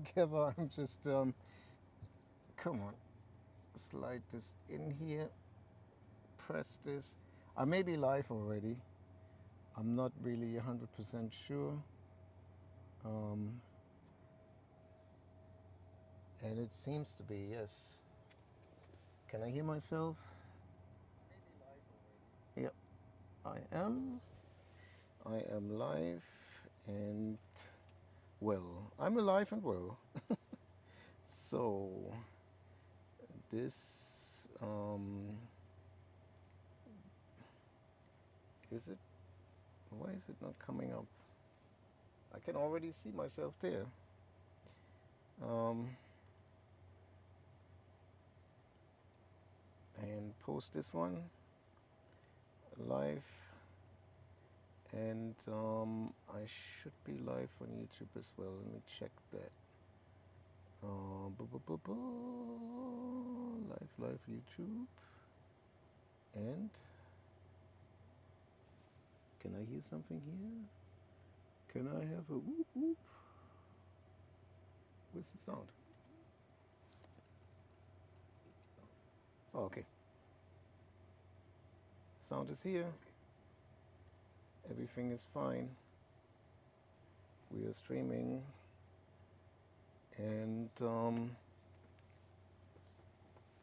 together. I'm just, come on, slide this in here, press this. I may be live already. I'm not really 100% sure. And it seems to be, yes. Can I hear myself? Yep, I am. I am live and well. I'm alive and well. So this is it? Why is it not coming up? I can already see myself there. And post this one live, and I should be live on YouTube as well. Let me check that. Live YouTube. And can I hear something here? Can I have a whoop whoop? Where's the sound? Oh, okay. Sound is here. Everything is fine. We are streaming, and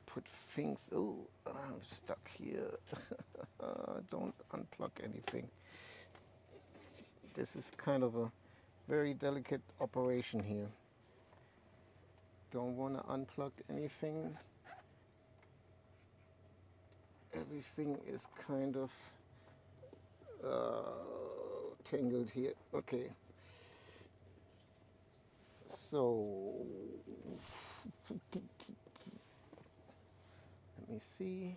put things. Oh, I'm stuck here. Don't unplug anything. This is kind of a very delicate operation here. Don't want to unplug anything. Everything is kind of tangled here. Okay. So let me see.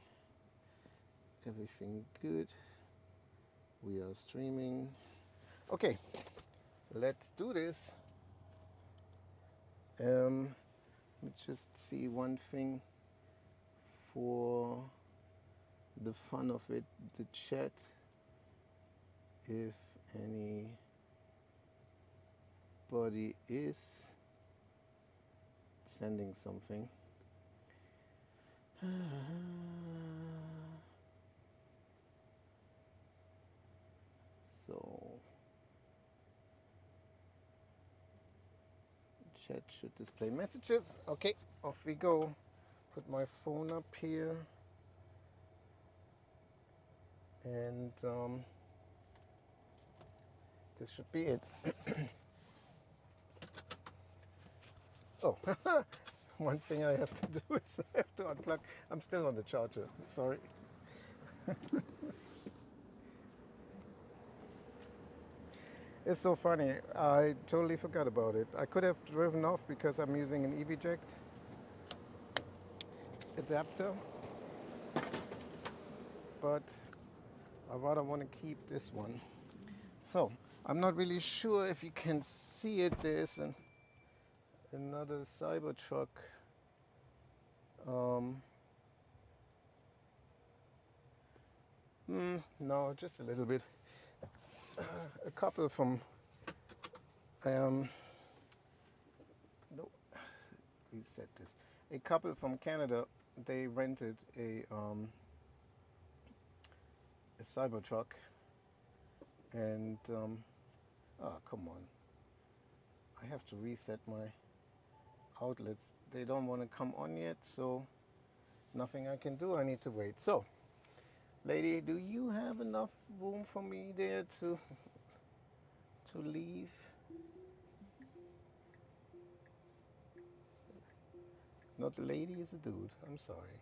Everything good. We are streaming. Okay, let's do this. Let me just see one thing for the fun of it, the chat. If anybody is sending something. So chat should display messages. Okay, off we go. Put my phone up here, and this should be it. Oh, one thing I have to do is I have to unplug. I'm still on the charger, sorry. It's so funny, I totally forgot about it. I could have driven off because I'm using an EVJect adapter, but I rather want to keep this one. So, I'm not really sure if you can see it. There's another Cybertruck. No, just a little bit. A couple from no, reset this. A couple from Canada. They rented a Cybertruck, and oh, come on! I have to reset my outlets. They don't want to come on yet, so nothing I can do. I need to wait. So, lady, do you have enough room for me there to leave? Not a lady, it's a dude. I'm sorry.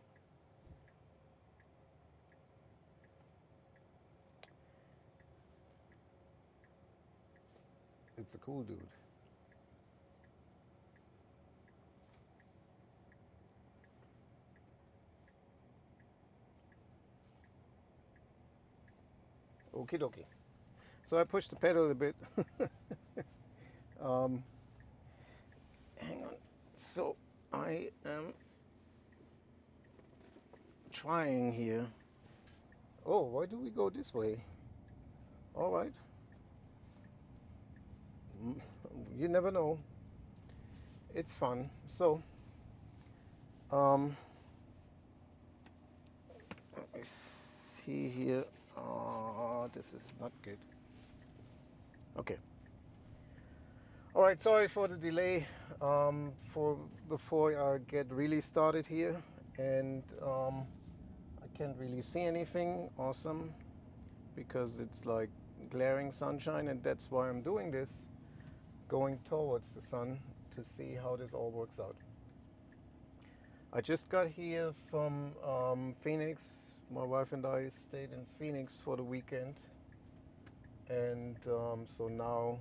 It's a cool dude. Okie dokie. So I pushed the pedal a bit. Hang on. So I am trying here. Oh, why do we go this way? All right. You never know. it's fun. So um, let me see here. This is not good. Okay. All right. Sorry for the delay. For before I get really started here, and I can't really see anything awesome because it's like glaring sunshine, and that's why I'm doing this, going towards the sun to see how this all works out. I just got here from Phoenix. My wife and I stayed in Phoenix for the weekend, and so now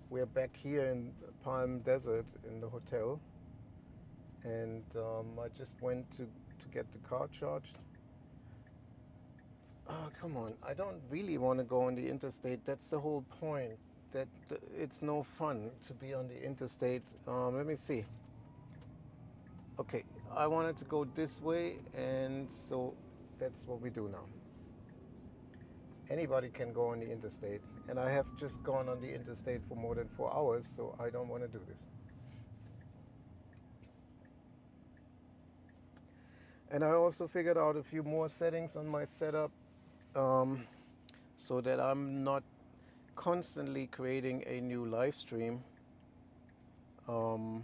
we're back here in Palm Desert in the hotel. And I just went to get the car charged. Oh, come on. I don't really want to go on the interstate. That's the whole point. That it's no fun to be on the interstate. Let me see. Okay, I wanted to go this way, and so that's what we do now. Anybody can go on the interstate, and I have just gone on the interstate for more than 4 hours, so I don't want to do this. And I also figured out a few more settings on my setup, so that I'm not constantly creating a new live stream. Um,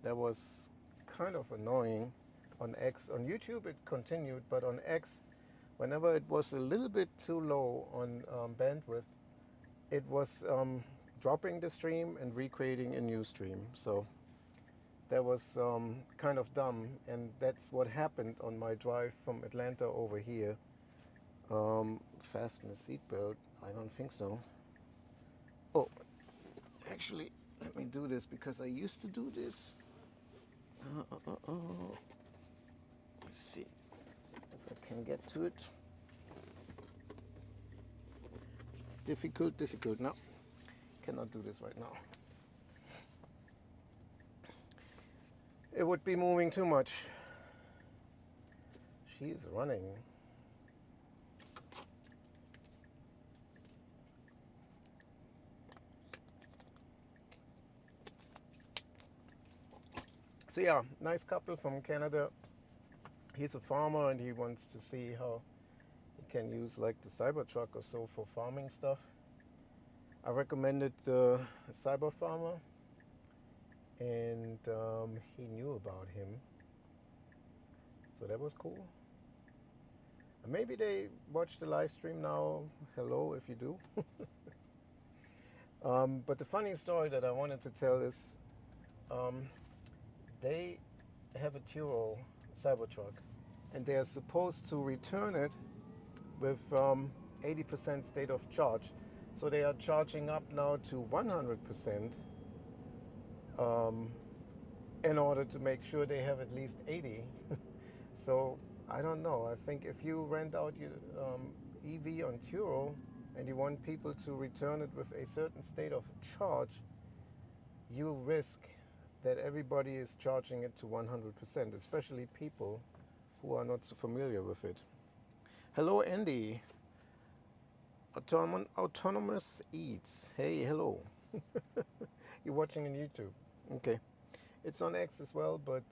that was kind of annoying on X. On YouTube it continued, but on X, whenever it was a little bit too low on bandwidth, it was dropping the stream and recreating a new stream. So that was kind of dumb, and that's what happened on my drive from Atlanta over here. Fasten the seatbelt? I don't think so. Oh, actually, let me do this because I used to do this. Let's see if I can get to it. Difficult. No, cannot do this right now. It would be moving too much. She's running. So yeah, nice couple from Canada. He's a farmer and he wants to see how he can use like the Cybertruck or so for farming stuff. I recommended the Cyber Farmer, and he knew about him, so that was cool. And maybe they watch the live stream now. Hello if you do. But the funny story that I wanted to tell is they have a Turo Cybertruck, and they are supposed to return it with 80% state of charge. So they are charging up now to 100% in order to make sure they have at least 80. So I don't know. I think if you rent out your EV on Turo and you want people to return it with a certain state of charge, you risk that everybody is charging it to 100%, especially people who are not so familiar with it. Hello, Andy. Autonomous Eats. Hey, hello. You're watching on YouTube. Okay. It's on X as well, but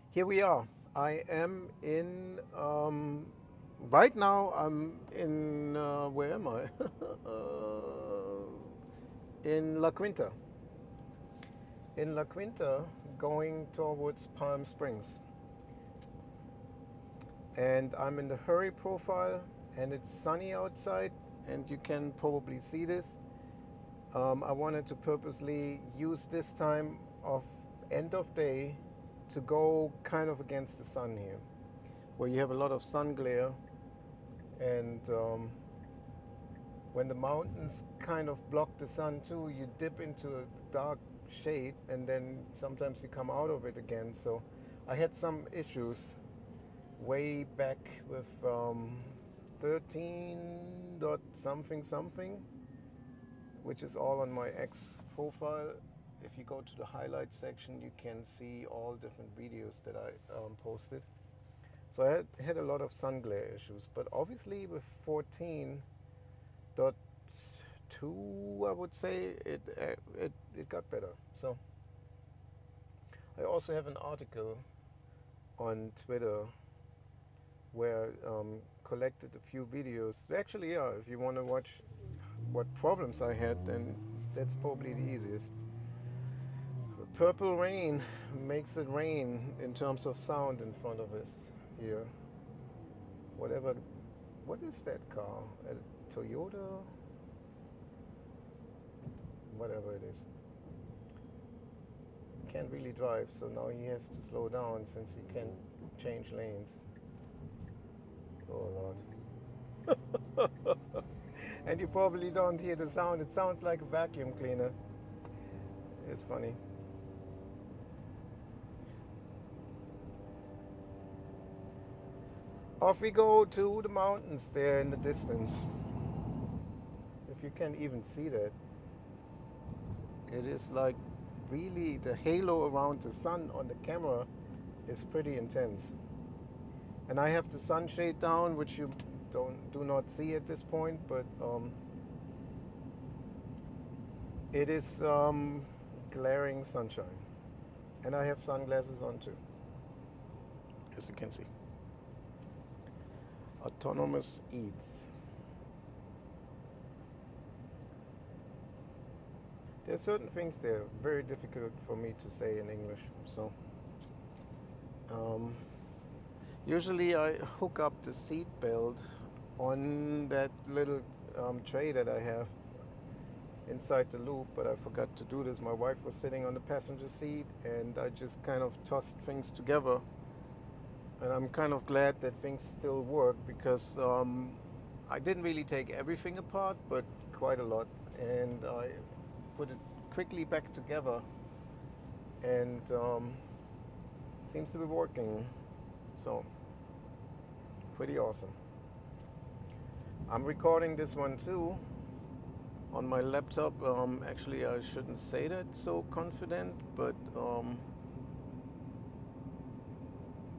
here we are. I am in, right now I'm in, where am I? In La Quinta. In La Quinta, going towards Palm Springs. And I'm in the hurry profile, and it's sunny outside, and you can probably see this. I wanted to purposely use this time of end of day to go kind of against the sun here, where you have a lot of sun glare, and when the mountains kind of block the sun too, you dip into a dark shade, and then sometimes you come out of it again. So I had some issues way back with 13 dot something, which is all on my X profile. If you go to the highlight section, you can see all different videos that I posted. So I had a lot of sun glare issues, but obviously with 14.2 2, I would say it got better. So I also have an article on Twitter where collected a few videos. Actually, yeah, if you want to watch what problems I had, then that's probably the easiest. Purple rain makes it rain in terms of sound in front of us here. Whatever. What is that car? A Toyota? Whatever it is. Can't really drive, so now he has to slow down since he can't change lanes. Oh Lord. And you probably don't hear the sound. It sounds like a vacuum cleaner. It's funny. Off we go to the mountains there in the distance. If you can even see that. It is like really the halo around the sun on the camera is pretty intense. And I have the sunshade down, which you do not see at this point, but it is glaring sunshine. And I have sunglasses on too, as you can see. Autonomous eats. There are certain things that are very difficult for me to say in English. So usually I hook up the seat belt on that little tray that I have inside the loop, but I forgot to do this. My wife was sitting on the passenger seat and I just kind of tossed things together. And I'm kind of glad that things still work because I didn't really take everything apart, but quite a lot. And I put it quickly back together and it seems to be working. So, pretty awesome. I'm recording this one too on my laptop. Actually, I shouldn't say that so confident, but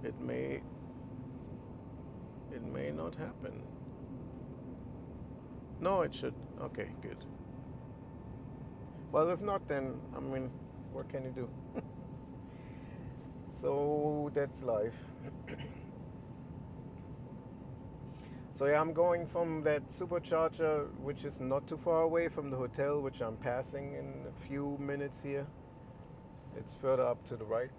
it may not happen. No, it should. Okay, good. Well, if not, then I mean, what can you do? So that's life. So yeah, I'm going from that supercharger, which is not too far away from the hotel, which I'm passing in a few minutes here. It's further up to the right.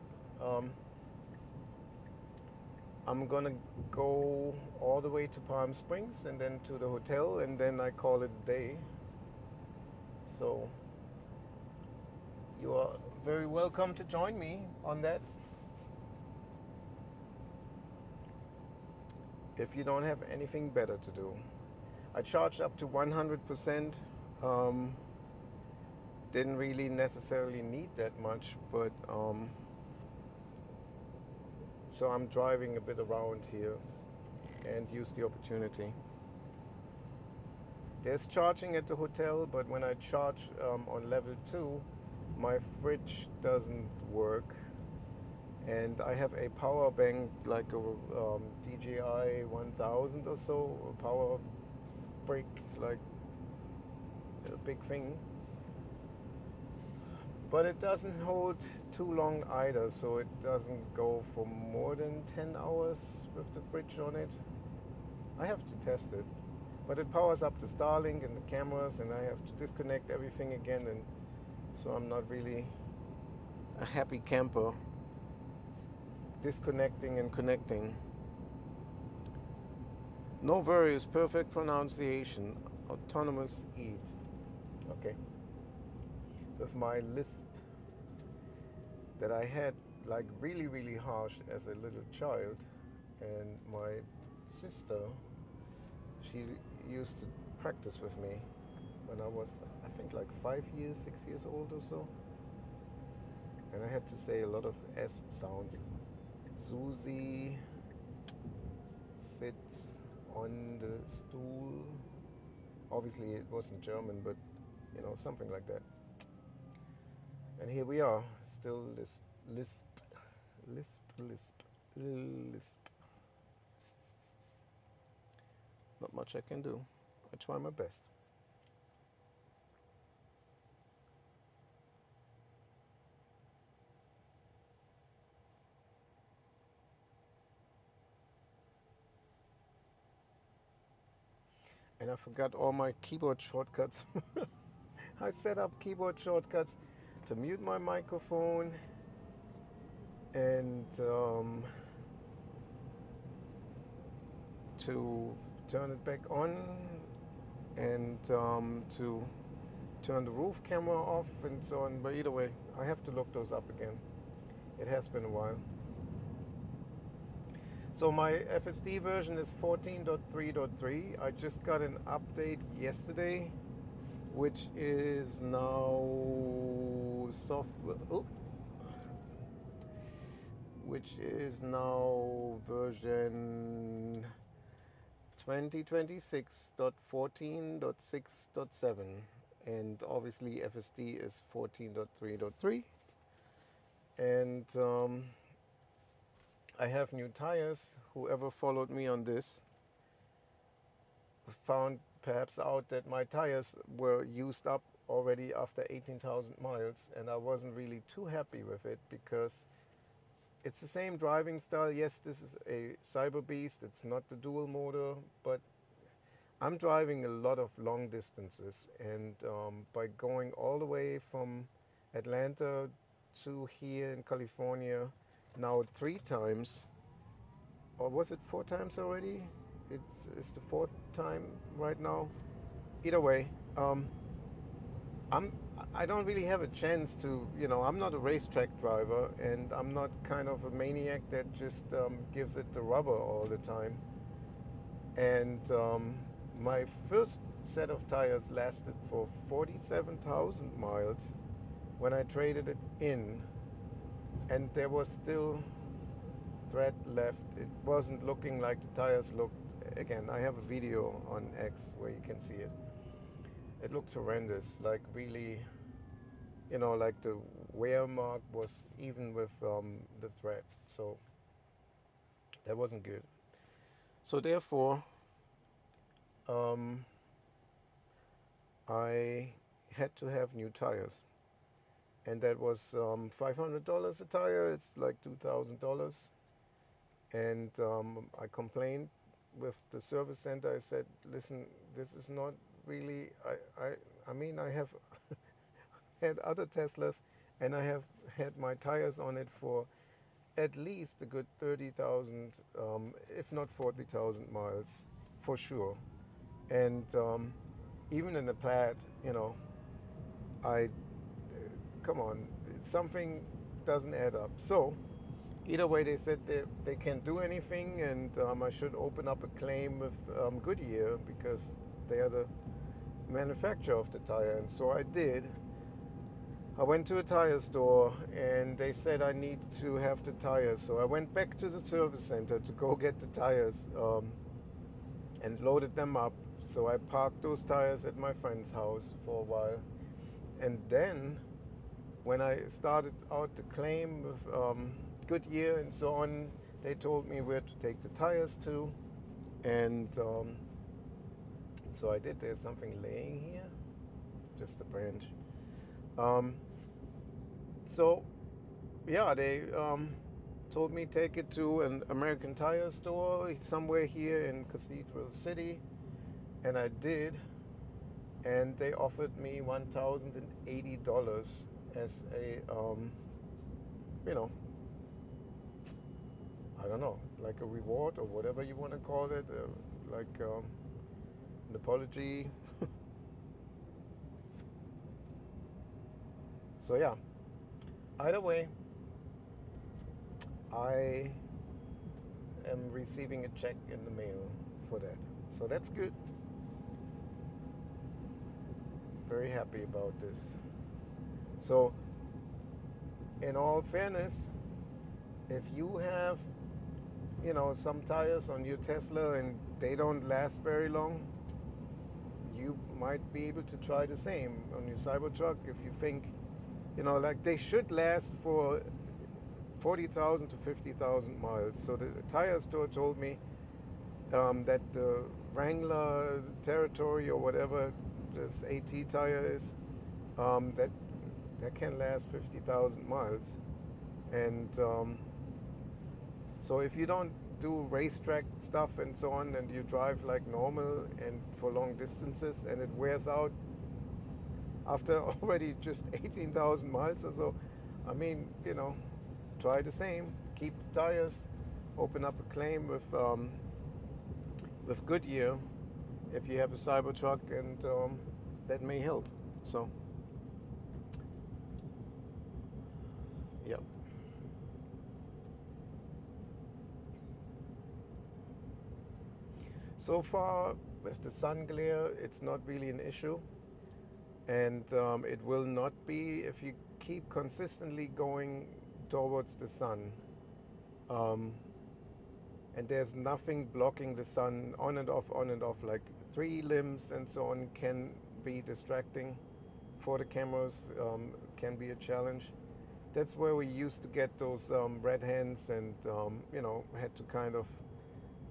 I'm gonna go all the way to Palm Springs and then to the hotel, and then I call it a day. So you are very welcome to join me on that. If you don't have anything better to do. I charged up to 100%. Didn't really necessarily need that much, but so I'm driving a bit around here and use the opportunity. There's charging at the hotel, but when I charge on level 2, my fridge doesn't work. And I have a power bank, like a DJI 1000 or so, a power brick, like a big thing. But it doesn't hold too long either, so it doesn't go for more than 10 hours with the fridge on it. I have to test it. But it powers up the Starlink and the cameras, and I have to disconnect everything again, and so I'm not really a happy camper. Disconnecting and connecting. No worries, perfect pronunciation. Autonomous eats. Okay. With my lisp that I had like really harsh as a little child, and my sister, she used to practice with me when I was, I think, like 6 years old or so. And I had to say a lot of S sounds. Susie sits on the stool. Obviously it wasn't German, but you know, something like that. And here we are, still lisp. Not much I can do. I try my best. and I forgot all my keyboard shortcuts. I set up keyboard shortcuts to mute my microphone and to turn it back on and to turn the roof camera off and so on. But either way, I have to look those up again. It has been a while. So my FSD version is 14.3.3. I just got an update yesterday, which is now which is now version 2026.14.6.7, and obviously FSD is 14.3.3. And I have new tires. Whoever followed me on this found perhaps out that my tires were used up already after 18,000 miles, and I wasn't really too happy with it because it's the same driving style. Yes, this is a Cyber Beast. It's not the dual motor, but I'm driving a lot of long distances, and by going all the way from Atlanta to here in California now 3 times, or was it 4 times already? It's the 4th time right now. Either way, I don't really have a chance to, I'm not a racetrack driver, and I'm not kind of a maniac that just gives it the rubber all the time. And my first set of tires lasted for 47,000 miles when I traded it in, and there was still thread left. It wasn't looking like the tires looked. Again, I have a video on X where you can see it. It looked horrendous, like really, like the wear mark was even with the thread. So that wasn't good. So therefore, I had to have new tires, and that was $500 a tire. It's like $2,000. And I complained with the service center. I said, listen, this is not really, I mean, I have had other Teslas, and I have had my tires on it for at least a good 30,000, if not 40,000 miles, for sure. And even in the Plaid, I, come on, something doesn't add up. So either way, they said they can't do anything, and I should open up a claim with Goodyear because they are the manufacturer of the tire. And so I did. I went to a tire store, and they said I need to have the tires. So I went back to the service center to go get the tires and loaded them up. So I parked those tires at my friend's house for a while. And then when I started out the claim with Goodyear and so on, they told me where to take the tires to. And so I did. There's something laying here, just a branch. So yeah, they told me take it to an American Tire store somewhere here in Cathedral City, and I did. And they offered me $1,080 as a I don't know, like a reward or whatever you want to call it, like an apology. So yeah, either way, I am receiving a check in the mail for that. So that's good. Very happy about this. So in all fairness, if you have some tires on your Tesla and they don't last very long, you might be able to try the same on your Cybertruck. If you think like they should last for 40,000 to 50,000 miles. So the tire store told me that the Wrangler Territory or whatever this AT tire is, that can last 50,000 miles. And so if you don't do racetrack stuff and so on, and you drive like normal and for long distances, and it wears out after already just 18,000 miles or so, I mean, you know, try the same. Keep the tires. Open up a claim with Goodyear if you have a Cybertruck, and that may help. So, yep. So far, with the sun glare, it's not really an issue, and it will not be if you keep consistently going towards the sun. And there's nothing blocking the sun on and off, like three limbs and so on can be distracting for the cameras, can be a challenge. That's where we used to get those red hands, and you know, had to kind of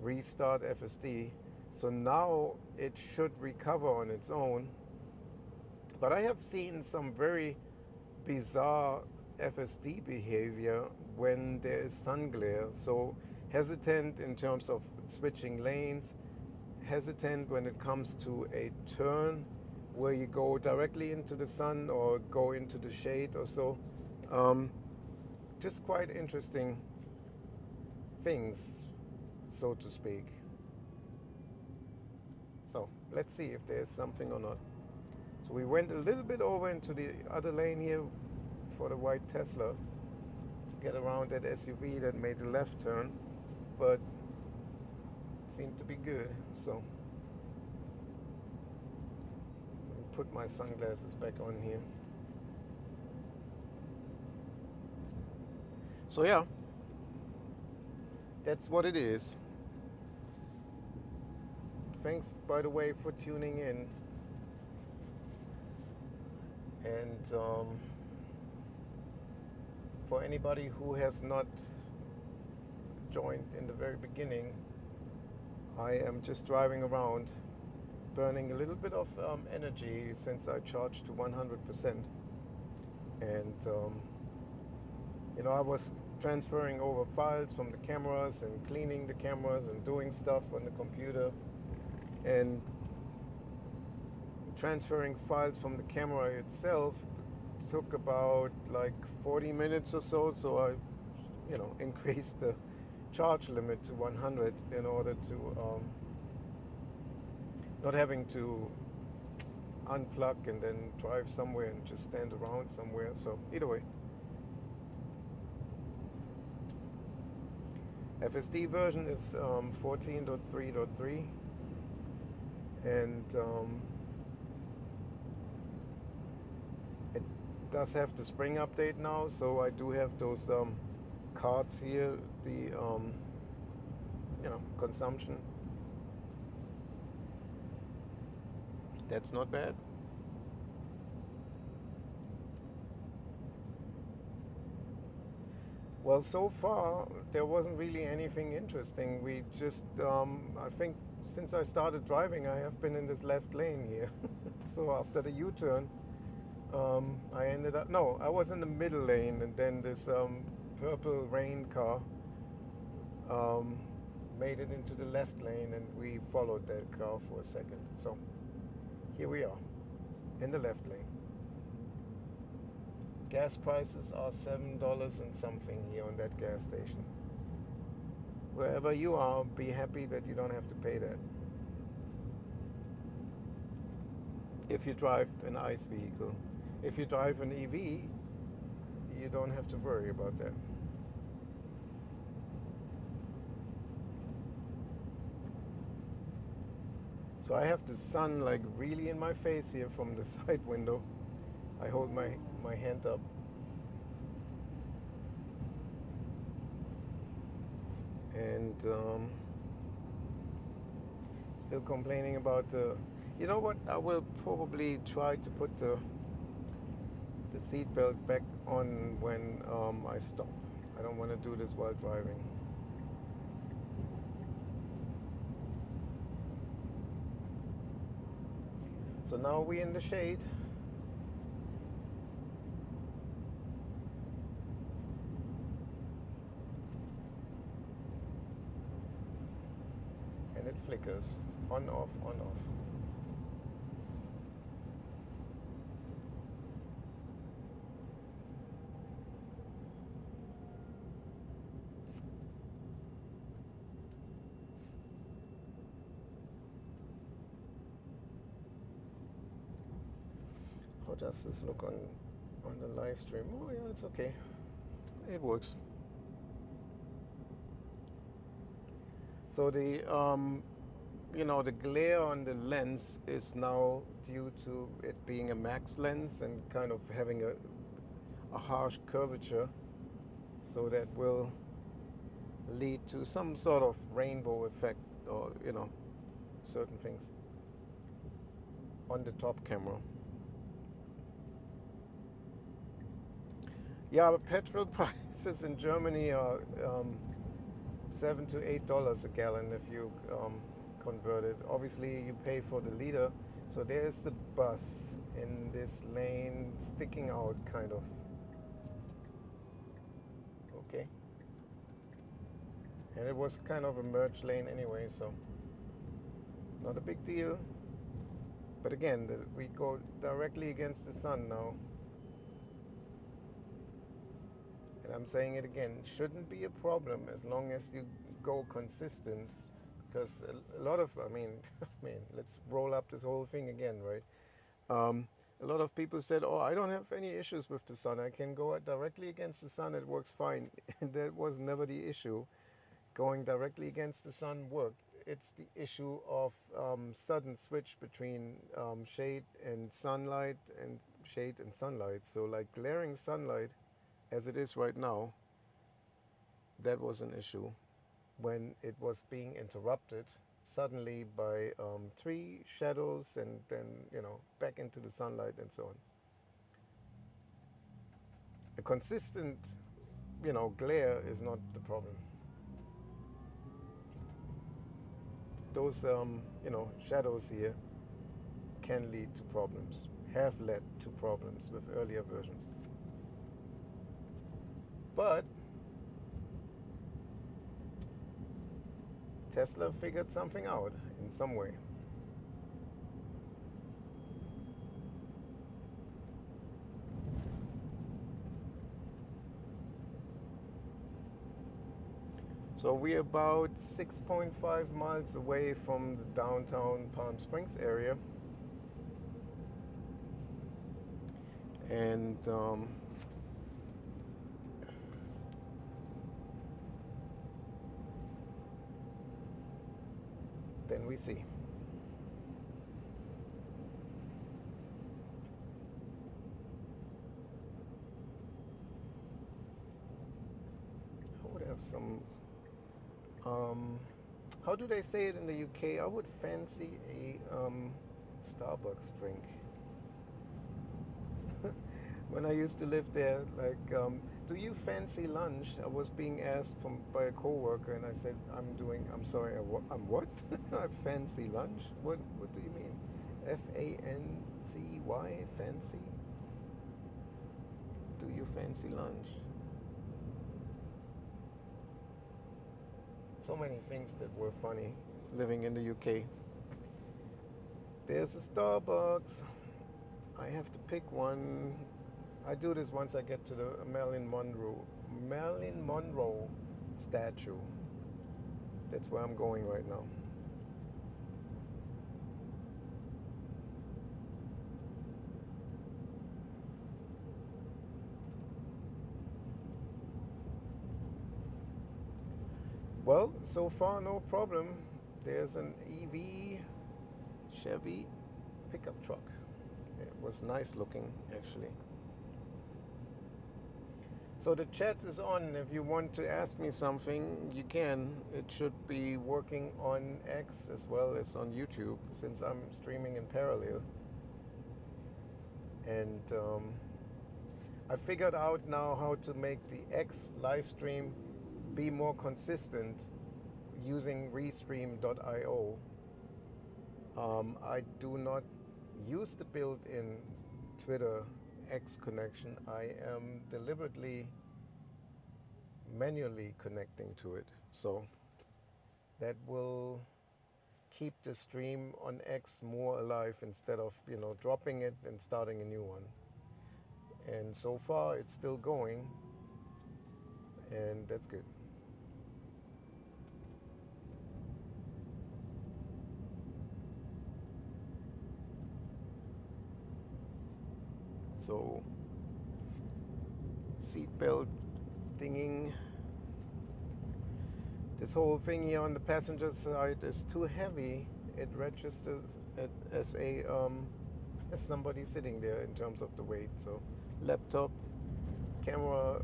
restart FSD. So now it should recover on its own. But I have seen some very bizarre FSD behavior when there is sun glare. So hesitant in terms of switching lanes, hesitant when it comes to a turn where you go directly into the sun or go into the shade or so. Just quite interesting things, so to speak. So let's see if there's something or not. So we went a little bit over into the other lane here for the white Tesla to get around that SUV that made the left turn, but it seemed to be good. So let me put my sunglasses back on here. So yeah, that's what it is. Thanks, by the way, for tuning in. And for anybody who has not joined in the very beginning, I am just driving around, burning a little bit of energy since I charged to 100%. And you know, I was transferring over files from the cameras and cleaning the cameras and doing stuff on the computer, and transferring files from the camera itself took about like 40 minutes or so. So I, you know, increased the charge limit to 100 in order to not having to unplug and then drive somewhere and just stand around somewhere. So either way, FSD version is 14.3.3, and it does have the spring update now, so I do have those cards here, the you know, consumption. That's not bad. Well, so far there wasn't really anything interesting. We just I think since I started driving, I have been in this left lane here. So after the U-turn, I ended up, no, I was in the middle lane, and then this purple rain car made it into the left lane, and we followed that car for a second. So here we are in the left lane. Gas prices are $7 and something here on that gas station. Wherever you are, be happy that you don't have to pay that. If you drive an ICE vehicle. If you drive an EV, you don't have to worry about that. So I have the sun like really in my face here from the side window. I hold my hand up. And still complaining about the, you know what, I will probably try to put the seat belt back on when I stop. I don't want to do this while driving. So now we're in the shade. it flickers. On, off, on, off. How does this look on the live stream? Oh yeah, it's okay. It works. So the the glare on the lens is now due to it being a max lens and kind of having a harsh curvature. So that will lead to some sort of rainbow effect, or certain things on the top camera. Yeah, but petrol prices in Germany are $7 to $8 a gallon if you convert it. Obviously, you pay for the liter. So there's the bus in this lane sticking out, kind of. Okay. And it was kind of a merge lane anyway, so not a big deal. But again, we go directly against the sun now. And I'm saying it again, shouldn't be a problem as long as you go consistent. Because a lot of, I mean, let's roll up this whole thing again, right? A lot of people said, oh, I don't have any issues with the sun. I can go directly against the sun. It works fine. That was never the issue. Going directly against the sun worked. It's the issue of sudden switch between shade and sunlight and shade and sunlight. So like glaring sunlight, as it is right now, that was an issue when it was being interrupted suddenly by tree shadows and then back into the sunlight and so on. A consistent glare is not the problem. Those shadows here can lead to problems, have led to problems with earlier versions. But Tesla figured something out in some way. So we're about 6.5 miles away from the downtown Palm Springs area. And then we see. I would have some how do they say it in the UK? I would fancy a Starbucks drink. When I used to live there, like, do you fancy lunch? I was being asked by a coworker, and I said, I'm sorry, I'm what? I fancy lunch? What do you mean? FANCY, fancy? Do you fancy lunch? So many things that were funny living in the UK. There's a Starbucks. I have to pick one. I do this once I get to the Marilyn Monroe statue. That's where I'm going right now. Well, so far no problem. There's an EV Chevy pickup truck. It was nice looking, actually. So the chat is on. If you want to ask me something, you can. It should be working on X as well as on YouTube, since I'm streaming in parallel. And I figured out now how to make the X live stream be more consistent using restream.io. I do not use the built-in Twitter X connection. I am deliberately manually connecting to it. So that will keep the stream on X more alive instead of, you know, dropping it and starting a new one. And so far it's still going, and that's good. So seatbelt dinging. This whole thing here on the passenger side is too heavy. It registers it as a as somebody sitting there in terms of the weight. So laptop, camera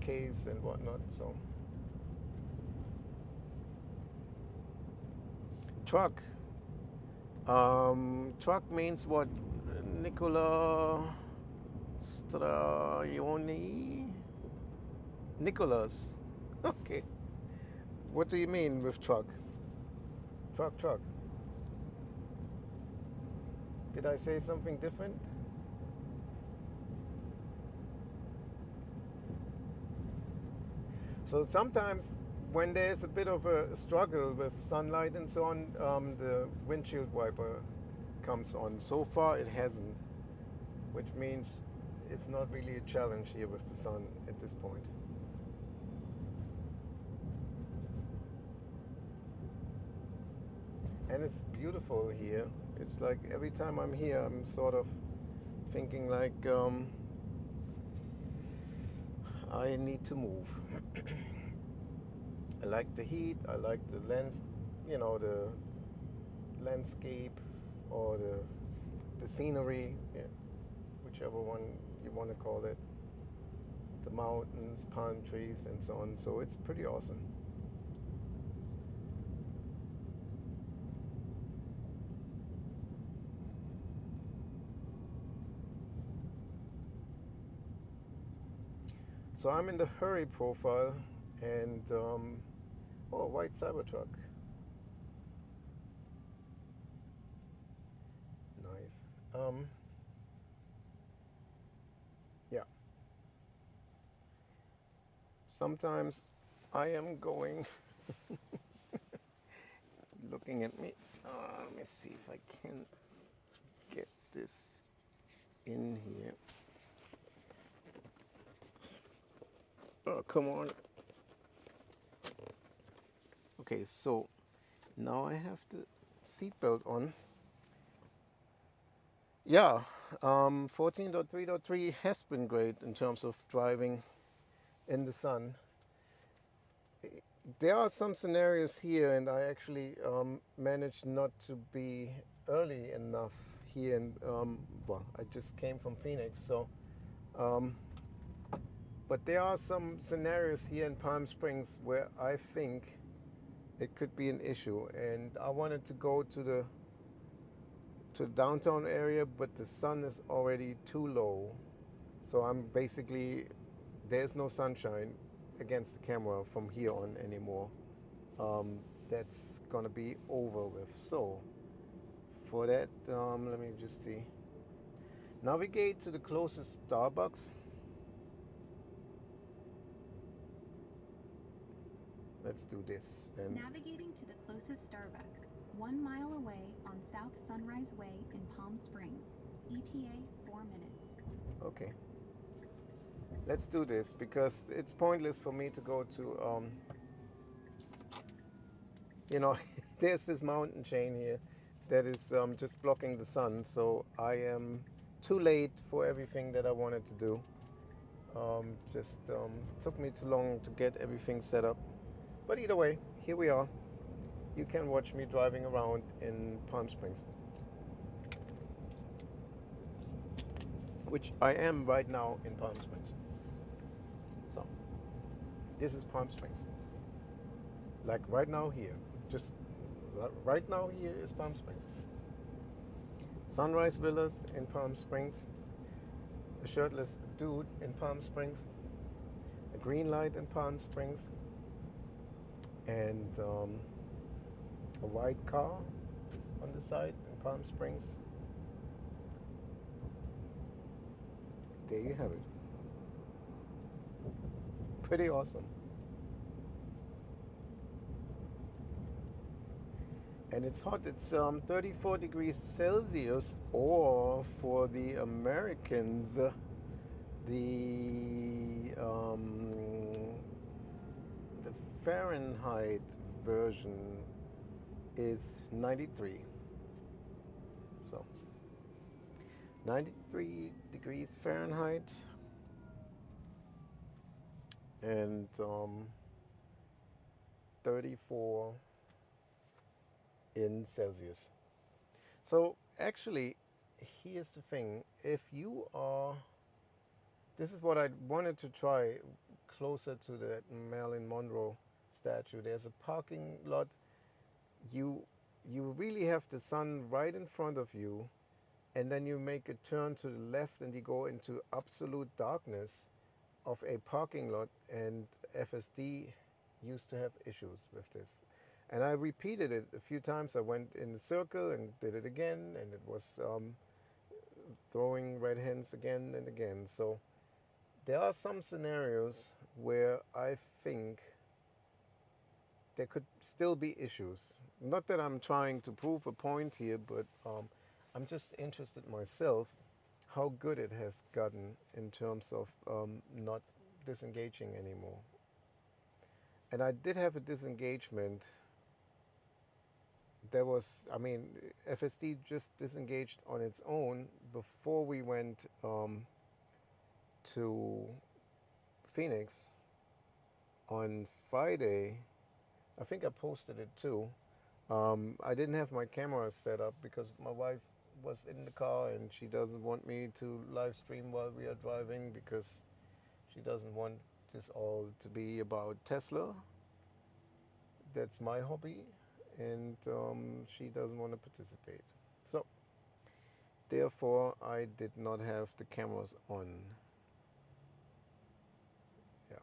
case and whatnot. So truck. Truck means what? Nicola Straioni? Nicholas. Okay. What do you mean with truck? Truck. Did I say something different? So sometimes when there's a bit of a struggle with sunlight and so on, the windshield wiper comes on. So far it hasn't, which means it's not really a challenge here with the sun at this point. And it's beautiful here. It's like every time I'm here, I'm sort of thinking like I need to move. I like the heat. I like the the landscape or the scenery, yeah, whichever one you want to call it. The mountains, palm trees, and so on. So it's pretty awesome. So I'm in the hurry profile, and oh, white Cybertruck. Nice. Yeah. Sometimes I am going looking at me. Let me see if I can get this in here. Oh, come on. Okay, so now I have the seatbelt on. Yeah, 14.3.3 has been great in terms of driving in the sun. There are some scenarios here, and I actually managed not to be early enough here. And well, I just came from Phoenix, so but there are some scenarios here in Palm Springs where I think it could be an issue, and I wanted to go to the downtown area, but the sun is already too low, so I'm basically, there's no sunshine against the camera from here on anymore. That's gonna be over with. So for that, let me just see. Navigate to the closest Starbucks. Let's do this then. Navigating to the closest Starbucks, 1 mile away on South Sunrise Way in Palm Springs. ETA 4 minutes. Okay. Let's do this because it's pointless for me to go to, there's this mountain chain here that is just blocking the sun. So I am too late for everything that I wanted to do. Just took me too long to get everything set up. But either way, here we are. You can watch me driving around in Palm Springs, which I am right now in Palm Springs. So this is Palm Springs. Like right now here. Just right now here is Palm Springs. Sunrise Villas in Palm Springs. A shirtless dude in Palm Springs. A green light in Palm Springs. And a white car on the side in Palm Springs. There you have it. Pretty awesome. and it's hot. It's 34 degrees Celsius, or for the Americans, the Fahrenheit version is 93. So 93 degrees Fahrenheit, and 34 in Celsius. So actually, here's the thing. If you are, this is what I wanted to try closer to the Marilyn Monroe statue. There's a parking lot. You you really have the sun right in front of you, and then you make a turn to the left and you go into absolute darkness of a parking lot, and FSD used to have issues with this. And I repeated it a few times. I went in a circle and did it again, and it was throwing red hands again and again. So there are some scenarios where I think there could still be issues. Not that I'm trying to prove a point here, but I'm just interested myself how good it has gotten in terms of not disengaging anymore. And I did have a disengagement. There was, I mean, FSD just disengaged on its own before we went to Phoenix on Friday. I think I posted it too. I didn't have my camera set up because my wife was in the car and she doesn't want me to live stream while we are driving, because she doesn't want this all to be about Tesla. That's my hobby, and she doesn't want to participate. So, therefore, I did not have the cameras on. Yeah.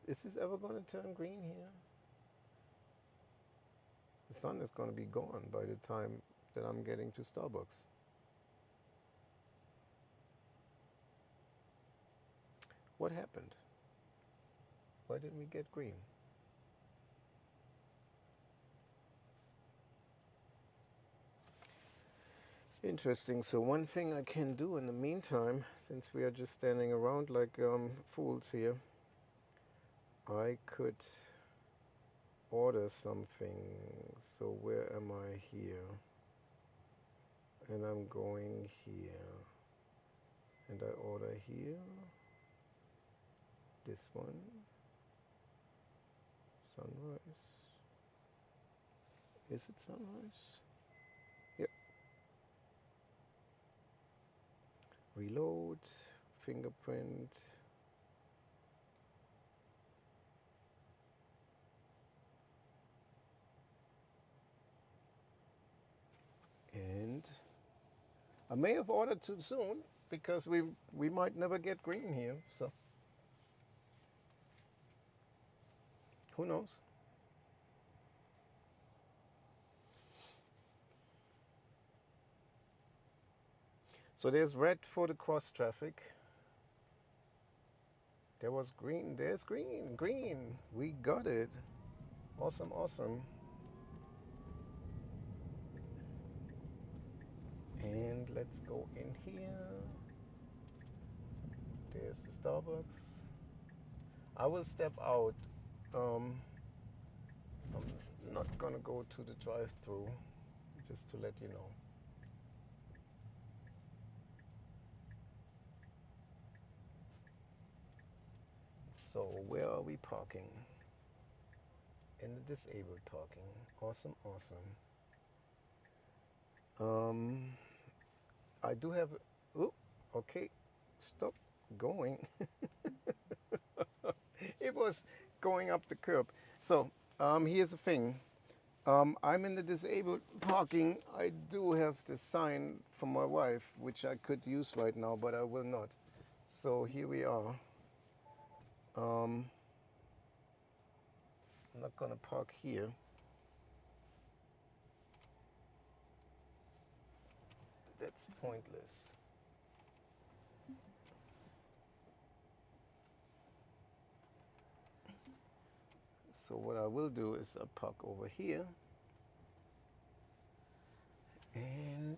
Is this ever going to turn green here? The sun is going to be gone by the time that I'm getting to Starbucks. What happened? Why didn't we get green? Interesting. So one thing I can do in the meantime, since we are just standing around like fools here, I could order something. So where am I here? And I'm going here. And I order here. This one. Sunrise. Is it sunrise? Yep. Reload. Fingerprint. And I may have ordered too soon, because we might never get green here. So who knows? So there's red for the cross traffic. There was green. There's green. Green. We got it. Awesome, awesome. And let's go in here. There's the Starbucks. I will step out. I'm not gonna go to the drive-through, just to let you know. So where are we parking? In the disabled parking. Awesome, awesome. I do have. Oh, okay. Stop going. It was going up the curb. So here's the thing. I'm in the disabled parking. I do have the sign for my wife, which I could use right now, but I will not. So here we are. I'm not gonna park here. That's pointless. So what I will do is I park over here. And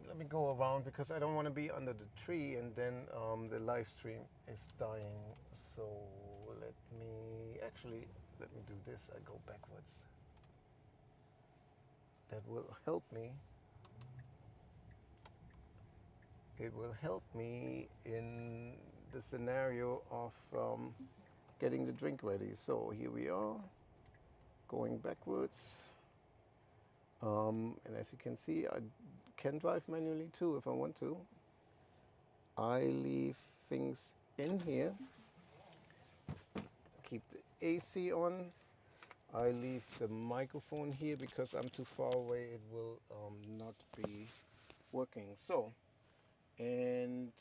let me go around because I don't want to be under the tree and then the live stream is dying. So let me do this. I go backwards. That will help me. It will help me in the scenario of getting the drink ready. So here we are, going backwards. And as you can see, I can drive manually too if I want to. I leave things in here, keep the AC on. I leave the microphone here because I'm too far away, it will not be working. So, and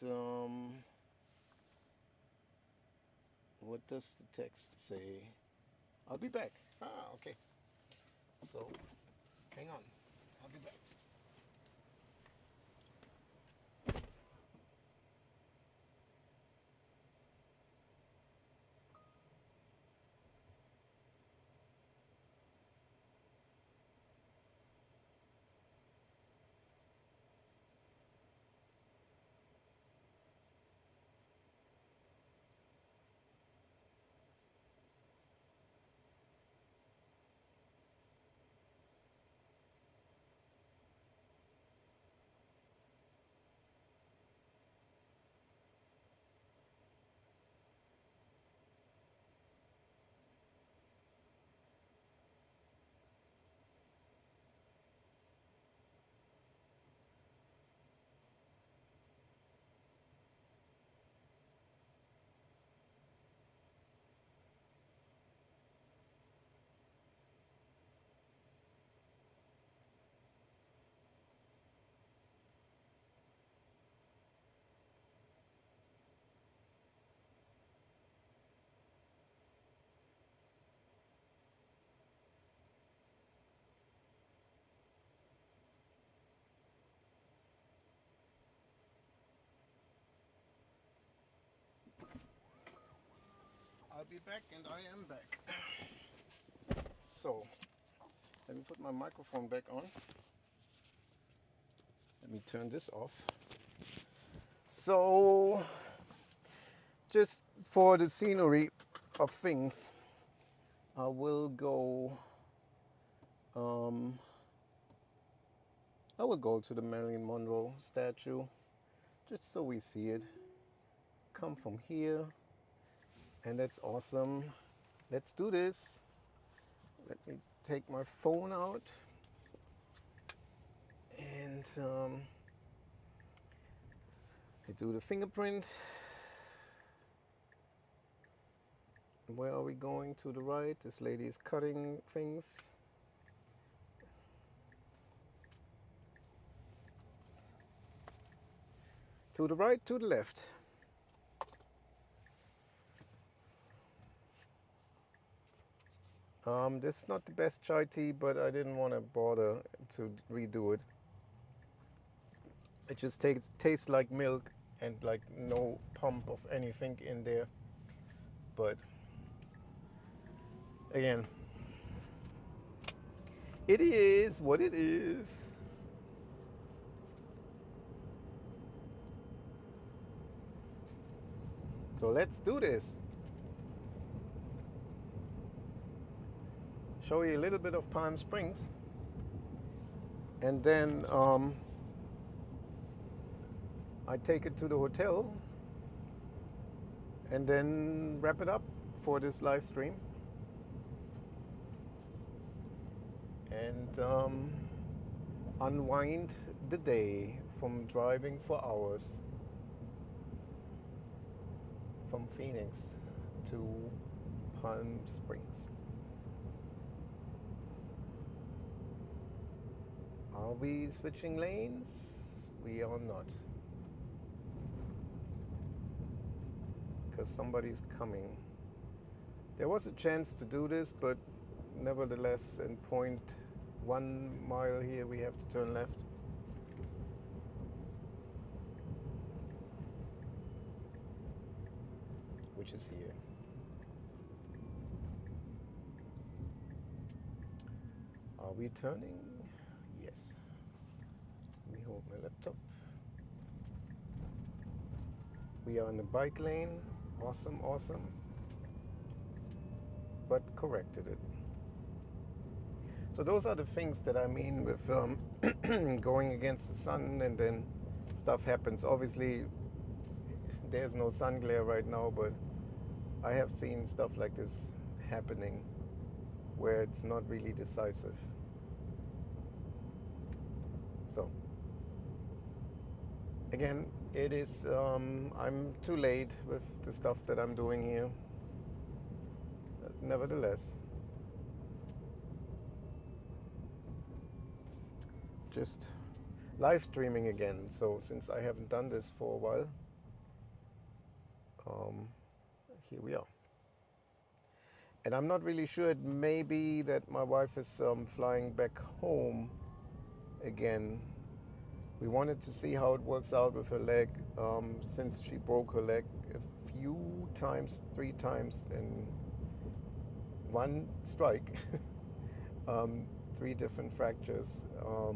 what does the text say? I'll be back. Okay. So, hang on. I'll be back. I'll be back, and I am back. So, let me put my microphone back on. Let me turn this off. So, just for the scenery of things, I will go to the Marilyn Monroe statue just so we see it. Come from here, and that's awesome. Let's do this. Let me take my phone out, and I do the fingerprint. Where are we going? To the right. This lady is cutting things. To the right, to the left. This is not the best chai tea, but I didn't want to bother to redo it. It just tastes like milk and like no pump of anything in there. But again, it is what it is. So let's do this. Show you a little bit of Palm Springs, and then I take it to the hotel and then wrap it up for this live stream. And unwind the day from driving for hours from Phoenix to Palm Springs. Are we switching lanes? We are not. Because somebody's coming. There was a chance to do this, but nevertheless, in 0.1 mile here, we have to turn left. Which is here. Are we turning? Yes. hold my laptop. We are in the bike lane. Awesome, awesome. But corrected it. So those are the things that I mean with going against the sun, and then stuff happens. Obviously, there's no sun glare right now, but I have seen stuff like this happening where it's not really decisive. So again, it is I'm too late with the stuff that I'm doing here. But nevertheless, just live streaming again. So since I haven't done this for a while, here we are. And I'm not really sure. It may be that my wife is flying back home again. We wanted to see how it works out with her leg, since she broke her leg a few times, 3 times in one strike. 3 different fractures a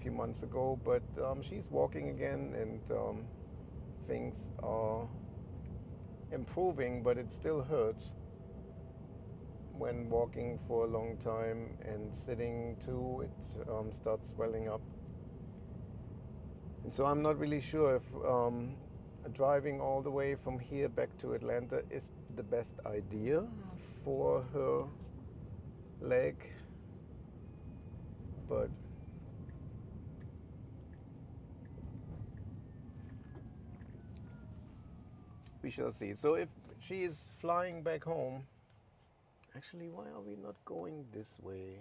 few months ago, but she's walking again, and things are improving, but it still hurts when walking for a long time, and sitting too, it starts swelling up. And so I'm not really sure if driving all the way from here back to Atlanta is the best idea for her leg, but we shall see. So if she is flying back home, actually, why are we not going this way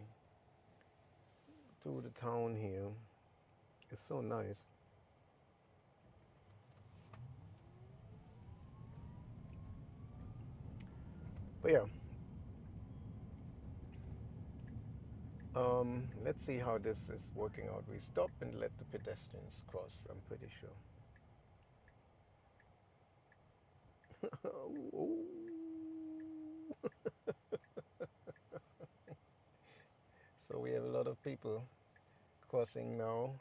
through the town here? It's so nice. But yeah, let's see how this is working out. We stop and let the pedestrians cross, I'm pretty sure. So we have a lot of people crossing now.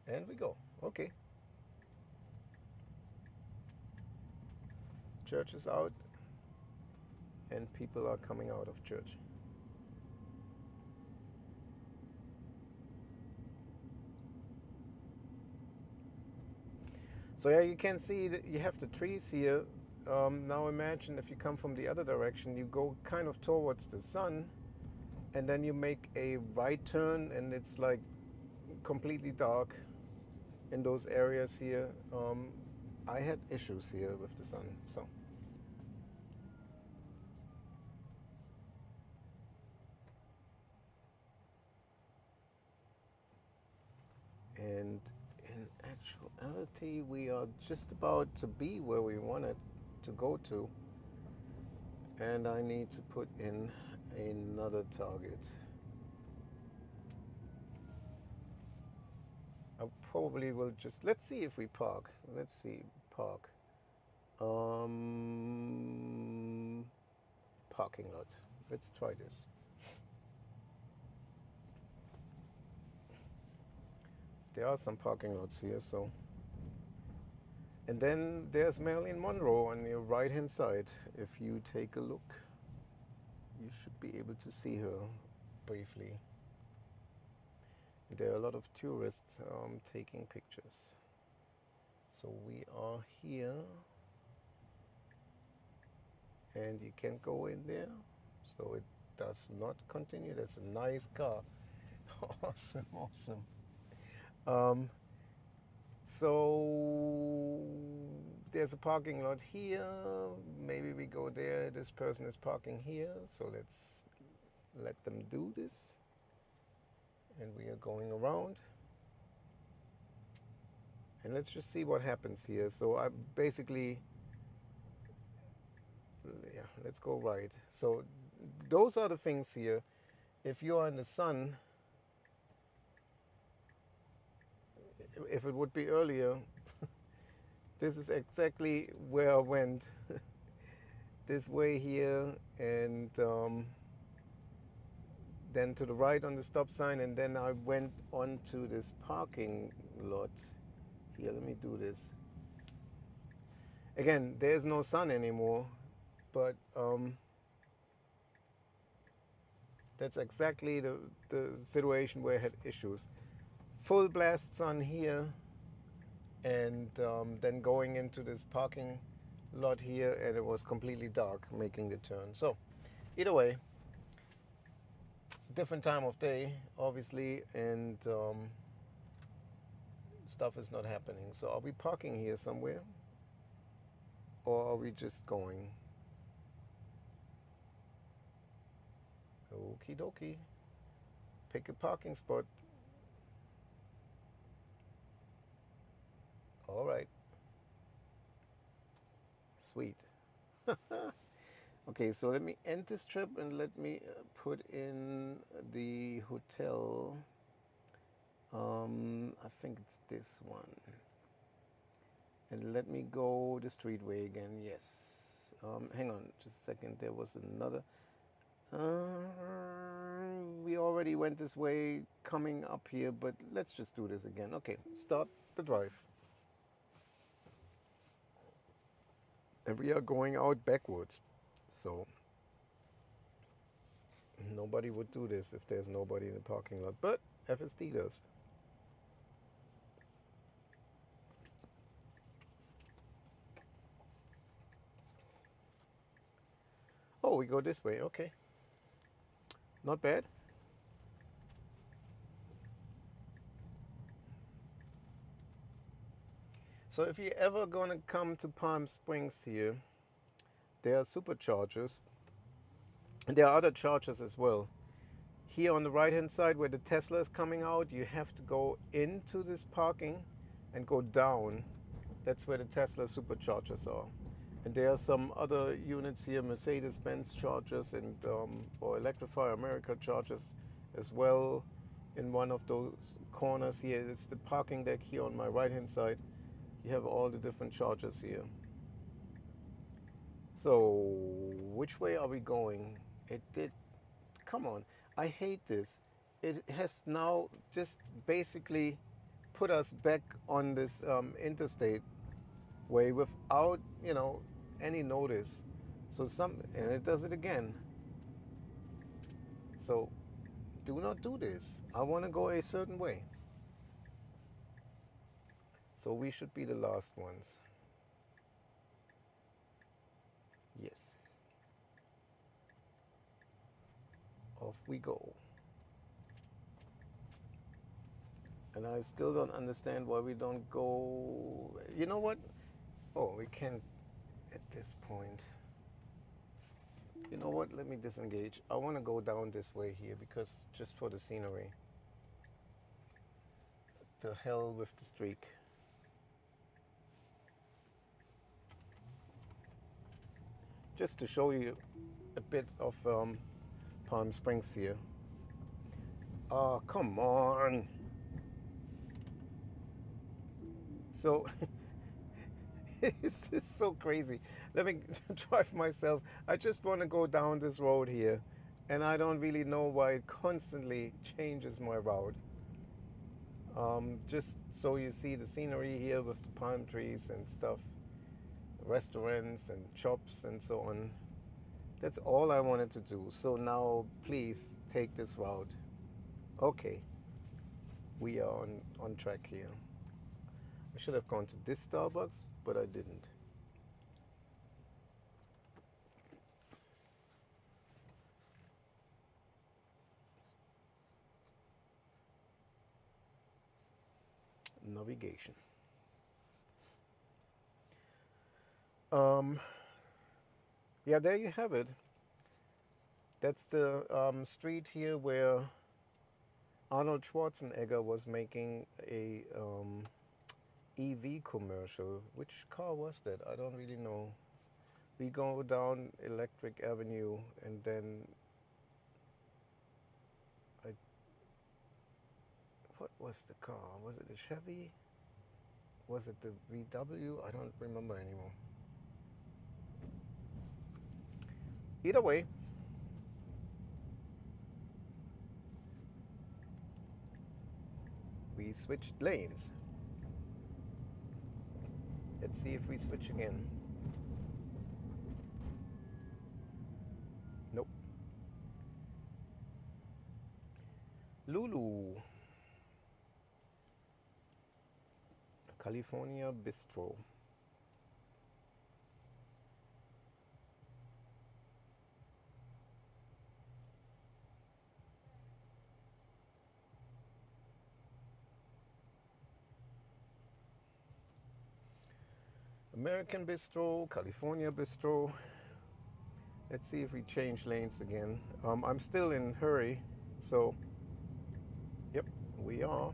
And we go. Okay. Church is out, and people are coming out of church. So yeah, you can see that you have the trees here. Now imagine if you come from the other direction, you go kind of towards the sun, and then you make a right turn, and it's like completely dark in those areas here. I had issues here with the sun, so. And in actuality, we are just about to be where we wanted to go to. And I need to put in another target. I probably will just, let's see if we park. Let's see, park. Parking lot. Let's try this. There are some parking lots here, so. And then there's Marilyn Monroe on your right hand side. If you take a look, you should be able to see her briefly. There are a lot of tourists taking pictures. So we are here, and you can go in there. So it does not continue. That's a nice car. Awesome, awesome. So there's a parking lot here. Maybe we go there. This person is parking here. So let's let them do this. And we are going around. And let's just see what happens here. So I basically, yeah, let's go right. So those are the things here. If you are in the sun, if it would be earlier, this is exactly where I went. This way here, and then to the right on the stop sign, and then I went onto this parking lot. Here, let me do this. Again, there's no sun anymore, but that's exactly the situation where I had issues. Full blast sun here, and then going into this parking lot here, and it was completely dark making the turn. So either way, different time of day, obviously, and stuff is not happening. So are we parking here somewhere, or are we just going? Okie dokie. Pick a parking spot. All right. Sweet. Okay, so let me end this trip and let me put in the hotel. I think it's this one. And let me go the streetway again. Yes. Hang on just a second. There was another. We already went this way coming up here, but let's just do this again. Okay, start the drive. And we are going out backwards. So nobody would do this if there's nobody in the parking lot, but FSD does. Oh, we go this way. Okay. Not bad. So if you're ever going to come to Palm Springs here, there are superchargers. And there are other chargers as well. Here on the right hand side where the Tesla is coming out, you have to go into this parking and go down. That's where the Tesla superchargers are. And there are some other units here, Mercedes-Benz chargers and or Electrify America chargers as well. In one of those corners here, it's the parking deck here on my right hand side. You have all the different chargers here. So which way are we going? It did, come on, I hate this. It has now just basically put us back on this interstate way without, any notice. So and it does it again. So do not do this. I want to go a certain way. So we should be the last ones. Yes. Off we go. And I still don't understand why we don't go. You know what? Oh, we can't at this point. You know what? Let me disengage. I want to go down this way here because just for the scenery. To hell with the streak. Just to show you a bit of Palm Springs here. Oh, come on. So it's so crazy. Let me drive myself. I just want to go down this road here, and I don't really know why it constantly changes my route. Just so you see the scenery here with the palm trees and stuff, restaurants and shops and so on. That's all I wanted to do. So now please take this route. Okay, we are on track here. I should have gone to this Starbucks, but I didn't. Navigation. Yeah, there you have it. That's the street here where Arnold Schwarzenegger was making a EV commercial. Which car was that? I don't really know. We go down Electric Avenue and then what was the car? Was it a Chevy? Was it the VW? I don't remember anymore. Either way, we switched lanes. Let's see if we switch again. Nope. Lulu. California Bistro. American Bistro, California Bistro. Let's see if we change lanes again. I'm still in hurry, so yep, we are.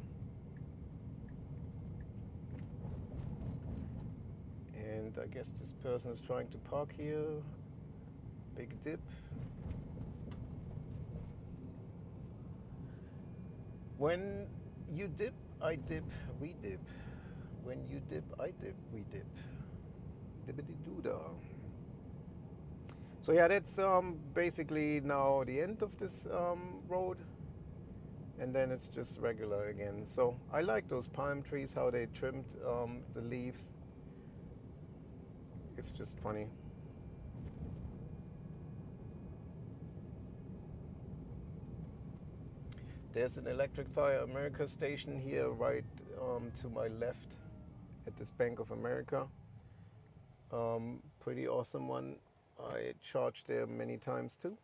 And I guess this person is trying to park here. Big dip. When you dip, I dip, we dip. When you dip, I dip, we dip. Dippity-doo-dah. So yeah, that's basically now the end of this road. And then it's just regular again. So I like those palm trees, how they trimmed the leaves. It's just funny. There's an Electrify America station here right to my left at this Bank of America. Pretty awesome one. I charged there many times too.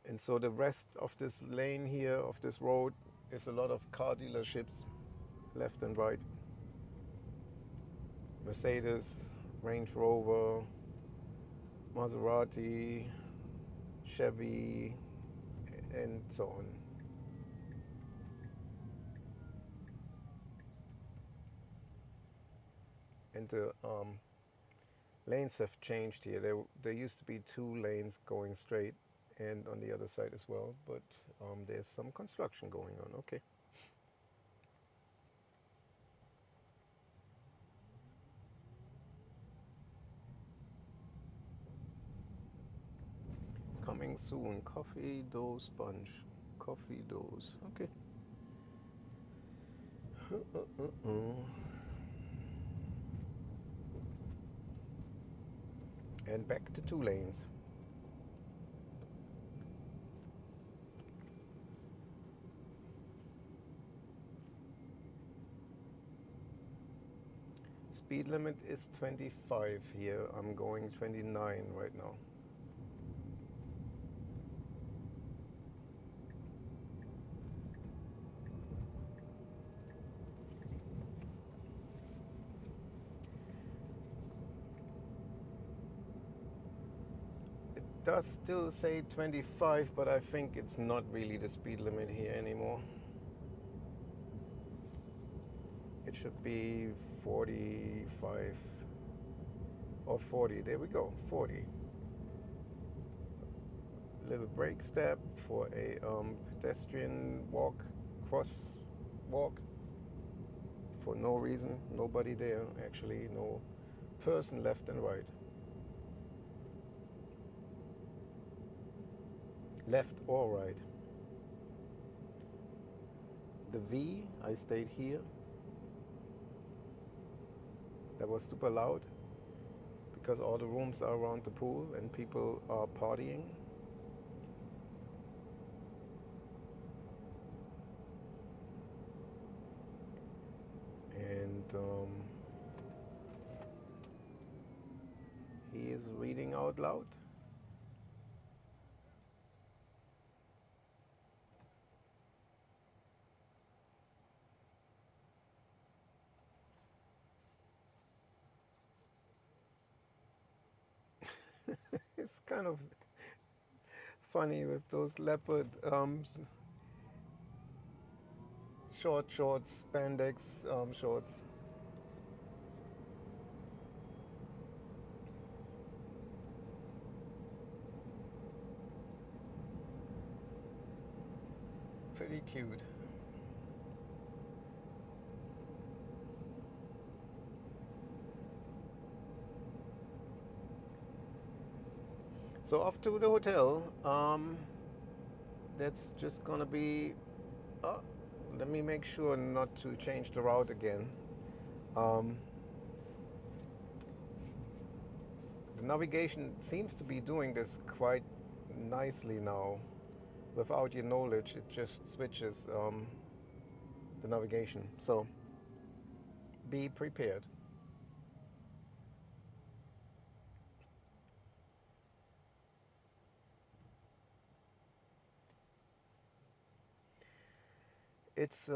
And so the rest of this lane here, of this road, is a lot of car dealerships, left and right. Mercedes, Range Rover, Maserati, Chevy, and so on. And the lanes have changed here. There used to be 2 lanes going straight and on the other side as well, but there's some construction going on. Okay. Coming soon. Coffee dough sponge. Coffee doughs. Okay. And back to 2 lanes. Speed limit is 25 here. I'm going 29 right now. It does still say 25, but I think it's not really the speed limit here anymore. It should be 45 or 40. There we go, 40. Little brake step for a pedestrian crosswalk for no reason. Nobody there, actually, no person left and right. Left or right. The V, I stayed here. That was super loud because all the rooms are around the pool and people are partying. And he is reading out loud. It's kind of funny with those leopard shorts, spandex shorts. Pretty cute. So off to the hotel. That's just gonna be. Oh, let me make sure not to change the route again. Um, the navigation seems to be doing this quite nicely now. Without your knowledge, it just switches the navigation. So be prepared. It's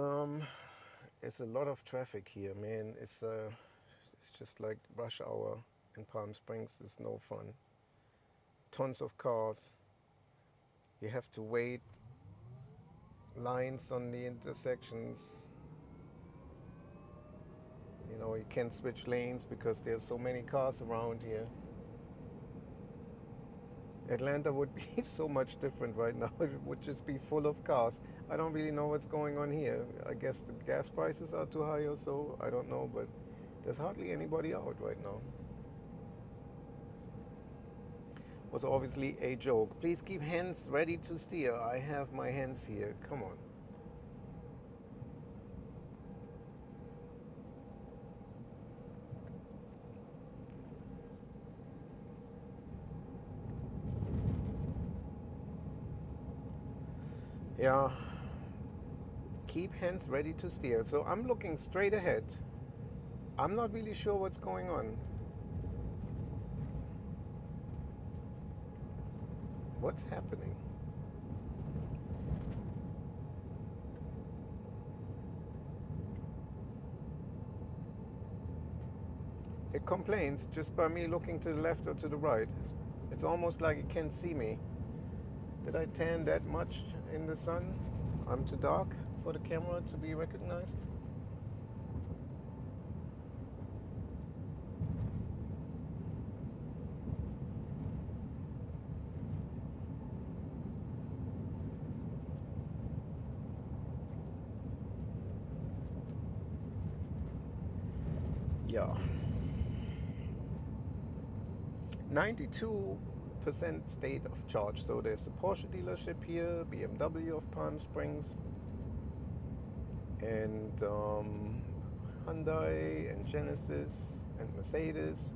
it's a lot of traffic here, man. It's just like rush hour in Palm Springs. It's no fun. Tons of cars. You have to wait lines on the intersections. You know, you can't switch lanes because there's so many cars around here. Atlanta would be so much different right now. It would just be full of cars. I don't really know what's going on here. I guess the gas prices are too high or so. I don't know, but there's hardly anybody out right now. Was obviously a joke. Please keep hands ready to steer. I have my hands here. Come on. Yeah. Keep hands ready to steer. So I'm looking straight ahead. I'm not really sure what's going on. What's happening? It complains just by me looking to the left or to the right. It's almost like it can't see me. Did I tan that much in the sun? I'm too dark for the camera to be recognized. Yeah. 92% state of charge. So there's a Porsche dealership here, BMW of Palm Springs, and Hyundai and Genesis and Mercedes.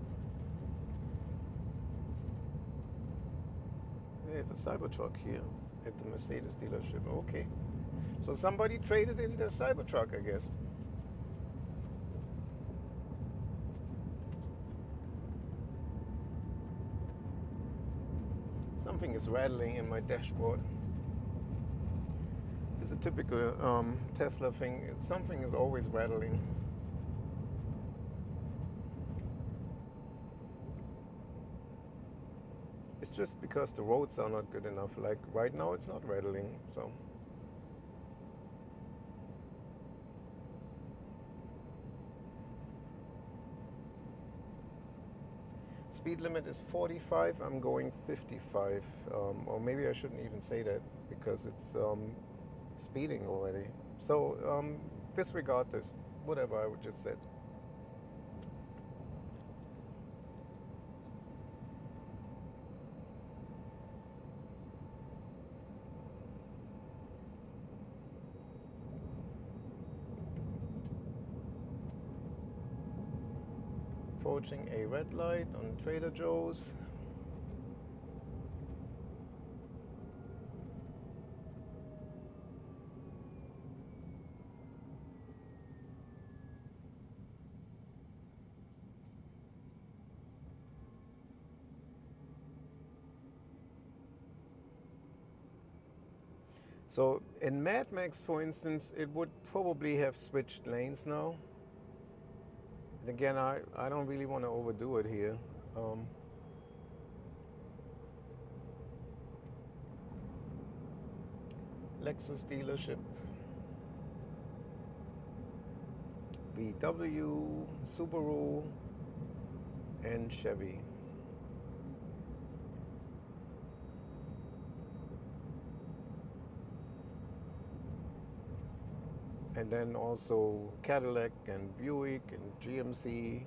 They have a Cybertruck here at the Mercedes dealership. Okay. So somebody traded in their Cybertruck, I guess. Something is rattling in my dashboard. It's a typical Tesla thing. Something is always rattling. It's just because the roads are not good enough. Like right now, it's not rattling. So speed limit is 45. I'm going 55. Or maybe I shouldn't even say that because it's speeding already. So disregard this. Whatever I just said. Approaching a red light on Trader Joe's. So in Mad Max, for instance, it would probably have switched lanes now. And again, I don't really want to overdo it here. Lexus dealership, VW, Subaru, and Chevy. And then also Cadillac and Buick and GMC.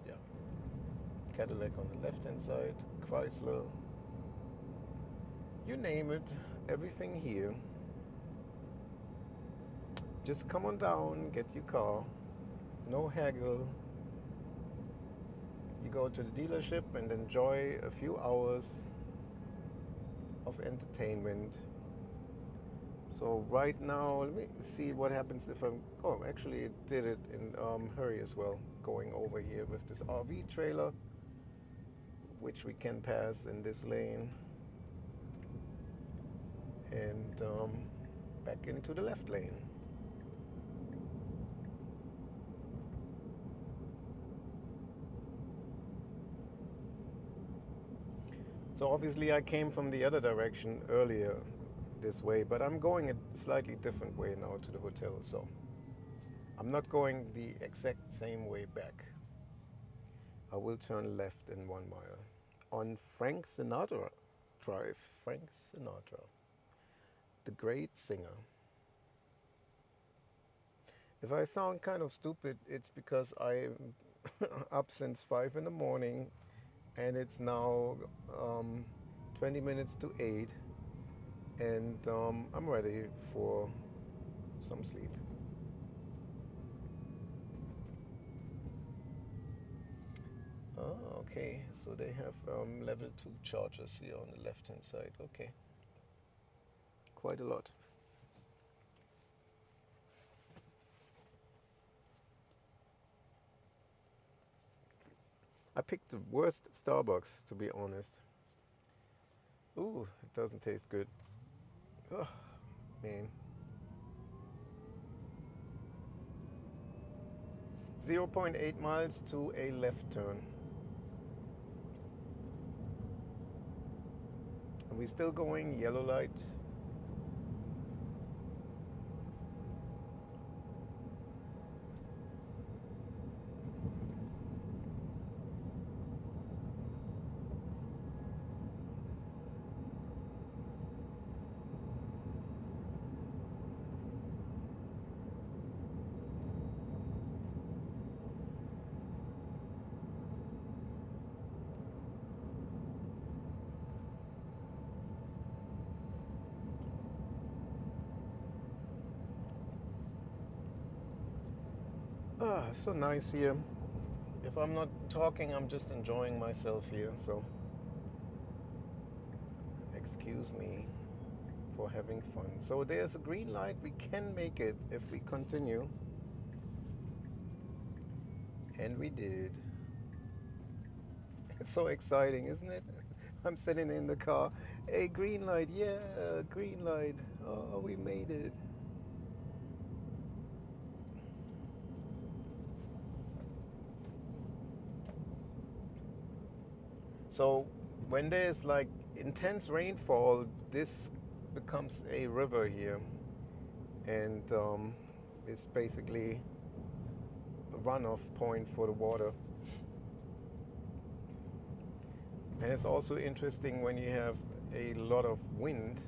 Yeah. Cadillac on the left hand side, Chrysler, you name it, everything here. Just come on down, get your car, no haggle. You go to the dealership and enjoy a few hours of entertainment. So right now, let me see what happens if I'm, oh, actually it did it in hurry as well, going over here with this RV trailer, which we can pass in this lane, and back into the left lane. So obviously I came from the other direction earlier this way, but I'm going a slightly different way now to the hotel, so I'm not going the exact same way back. I will turn left in 1 mile on Frank Sinatra Drive. Frank Sinatra, the great singer. If I sound kind of stupid, it's because I'm up since 5 in the morning and it's now 20 minutes to 8, and I'm ready for some sleep. Oh, okay, so they have level 2 chargers here on the left hand side. Okay, quite a lot. I picked the worst Starbucks, to be honest. Ooh, it doesn't taste good. Oh, man. 0.8 miles to a left turn. Are we still going yellow light? Ah, so nice here. If I'm not talking, I'm just enjoying myself here, so excuse me for having fun. So there's a green light. We can make it if we continue. And we did. It's so exciting, isn't it? I'm sitting in the car. Hey, green light, yeah, green light. Oh, we made it. So when there's like intense rainfall, this becomes a river here, and it's basically a runoff point for the water. And it's also interesting when you have a lot of wind.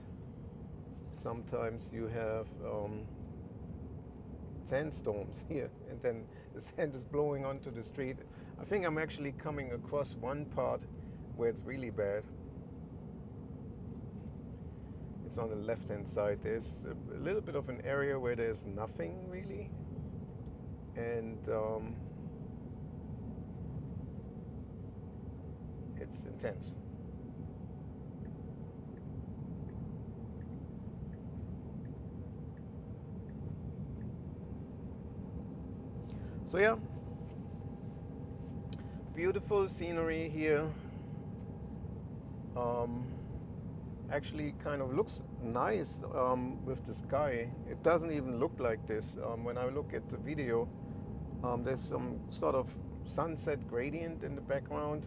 Sometimes you have sandstorms here, and then the sand is blowing onto the street. I think I'm actually coming across one part where it's really bad. It's on the left hand side. There's a little bit of an area where there's nothing really, and it's intense. So yeah, beautiful scenery here. Actually kind of looks nice with the sky. It doesn't even look like this. When I look at the video, there's some sort of sunset gradient in the background.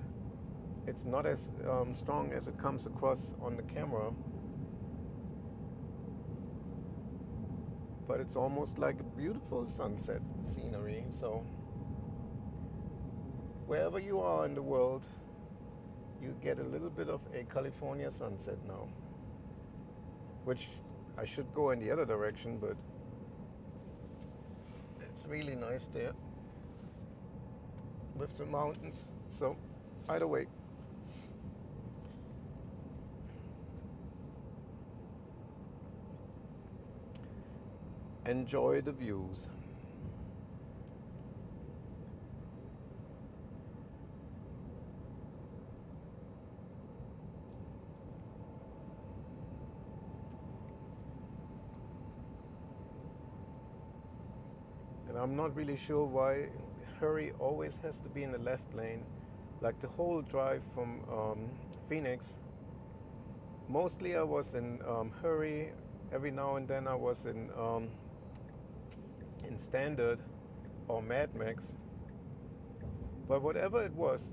It's not as strong as it comes across on the camera, but it's almost like a beautiful sunset scenery. So wherever you are in the world, you get a little bit of a California sunset now, which I should go in the other direction, but it's really nice there with the mountains. So Either way, enjoy the views. And I'm not really sure why hurry always has to be in the left lane. Like the whole drive from Phoenix, mostly I was in hurry. Every now and then I was in standard or Mad Max. But whatever it was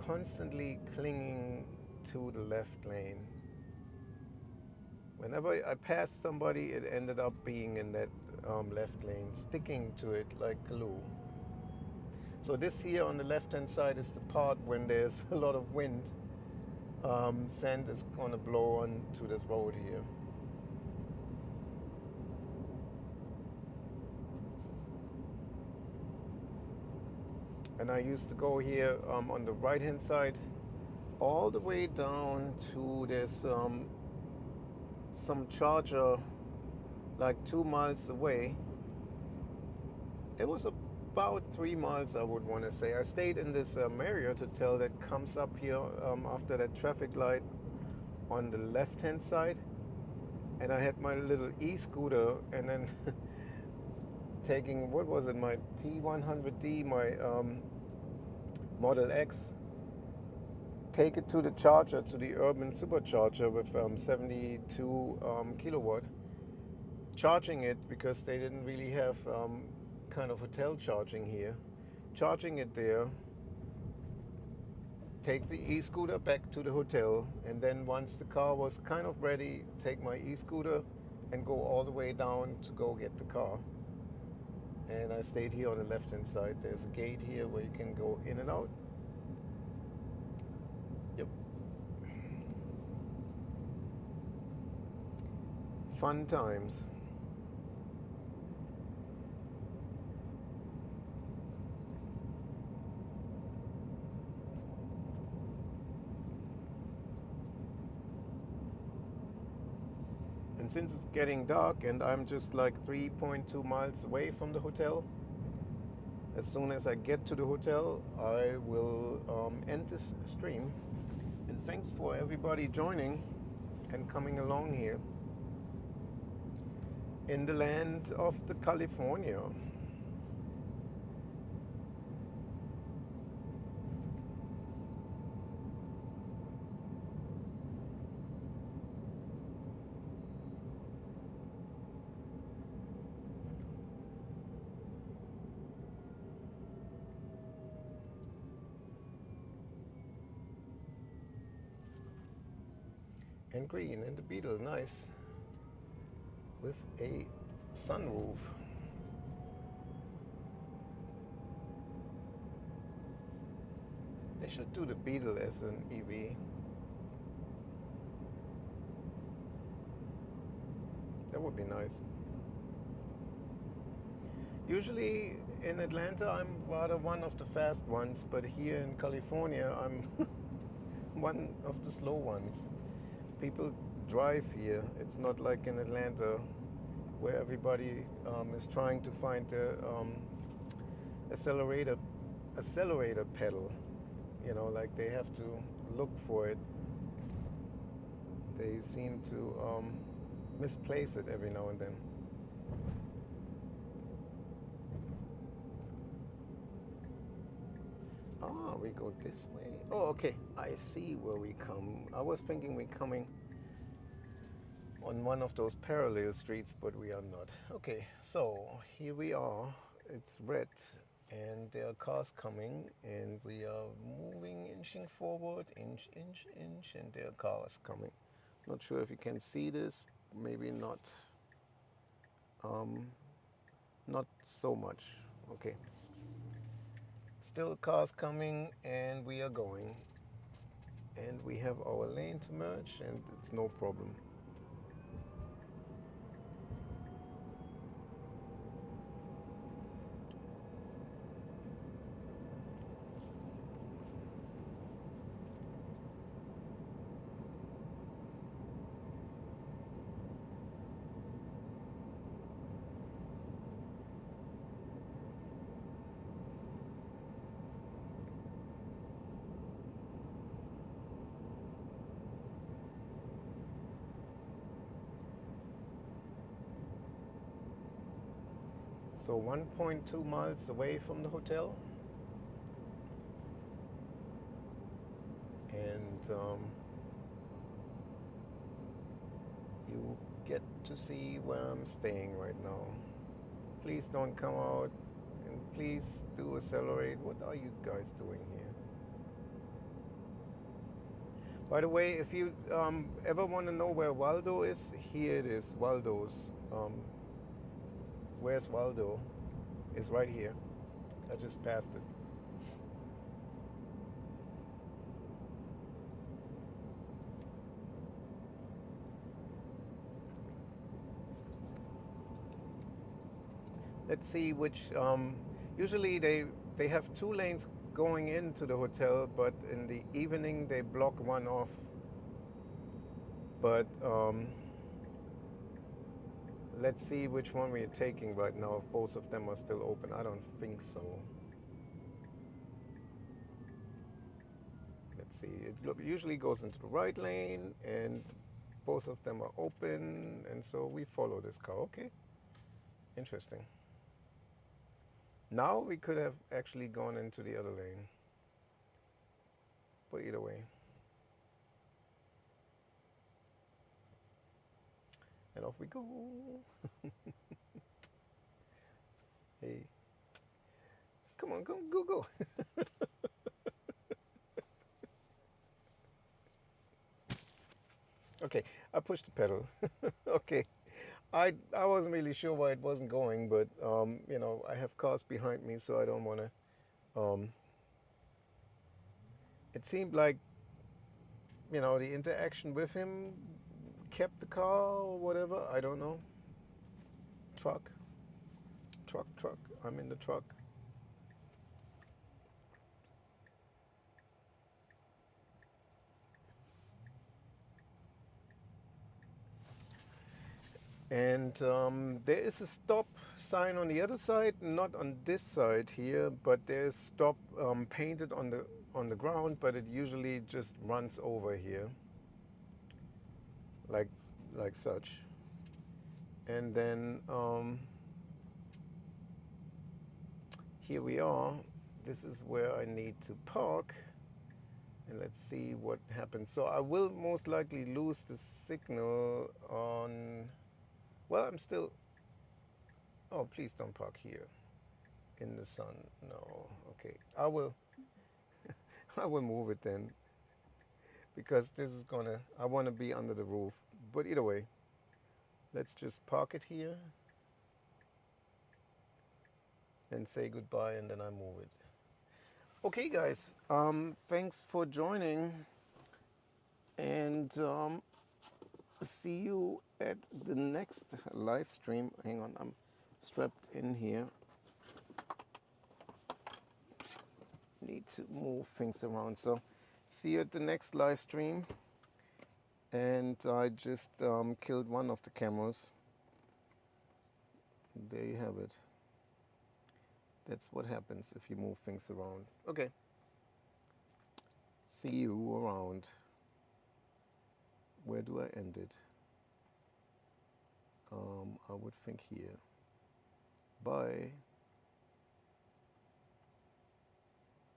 constantly clinging to the left lane. Whenever I passed somebody, it ended up being in that left lane, sticking to it like glue. So this here on the left-hand side is the part when there's a lot of wind. Sand is going to blow onto this road here. And I used to go here on the right-hand side all the way down to this some charger like 2 miles away. It was about 3 miles, I would want to say. I stayed in this Marriott hotel that comes up here after that traffic light on the left-hand side, and I had my little e-scooter, and then taking, what was it, my P100D, my Model X, take it to the charger, to the urban supercharger with 72 kilowatt, charging it because they didn't really have kind of hotel charging here, charging it there, take the e-scooter back to the hotel, and then once the car was kind of ready, take my e-scooter and go all the way down to go get the car. And I stayed here on the left hand side. There's a gate here where you can go in and out. Yep. Fun times. And since it's getting dark and I'm just like 3.2 miles away from the hotel, as soon as I get to the hotel, I will end this stream. And thanks for everybody joining and coming along here in the land of the California. And green, and the Beetle, nice, with a sunroof. They should do the Beetle as an EV. That would be nice. Usually in Atlanta I'm rather one of the fast ones, but here in California I'm one of the slow ones. People drive here. It's not like in Atlanta where everybody is trying to find the accelerator pedal. You know, like they have to look for it. They seem to misplace it every now and then. Ah, we go this way. Oh, okay. I see where we come. I was thinking we're coming on one of those parallel streets, but we are not. Okay, so here we are. It's red, and there are cars coming, and we are moving, inching forward, inch, inch, inch, and there are cars coming. Not sure if you can see this. Maybe not. Not so much. Okay. Still cars coming, and we are going. And we have our lane to merge, and it's no problem. So 1.2 miles away from the hotel. And you get to see where I'm staying right now. Please don't come out, and please do accelerate. What are you guys doing here? By the way, if you ever want to know where Waldo is, here it is. Waldo's. Where's Waldo? It's right here. I just passed it. Let's see which. Usually they have 2 lanes going into the hotel, but in the evening they block one off. But let's see which one we're taking right now. If both of them are still open, I don't think so. Let's see. It usually goes into the right lane, and both of them are open, and so we follow this car. Okay, interesting. Now we could have actually gone into the other lane, but either way. And off we go. Hey, come on, go. Okay, I pushed the pedal. Okay, I wasn't really sure why it wasn't going, but you know, I have cars behind me, so I don't want to. It seemed like, you know, the interaction with him kept the car or whatever. I don't know. Truck. I'm in the truck. And there is a stop sign on the other side, not on this side here, but there's stop painted on the ground, but it usually just runs over here, like such. And then here we are. This is where I need to park. And let's see what happens. So I will most likely lose the signal on, well, I'm still, oh, please don't park here in the sun. No, okay. I will move it then, because this is gonna, I want to be under the roof. But either way, let's just park it here and say goodbye, and then I move it. Okay, guys, thanks for joining, and see you at the next live stream. Hang on, I'm strapped in here. Need to move things around. So see you at the next live stream. And I just killed one of the cameras. There you have it. That's what happens if you move things around. Okay. See you around. Where do I end it? I would think here. Bye.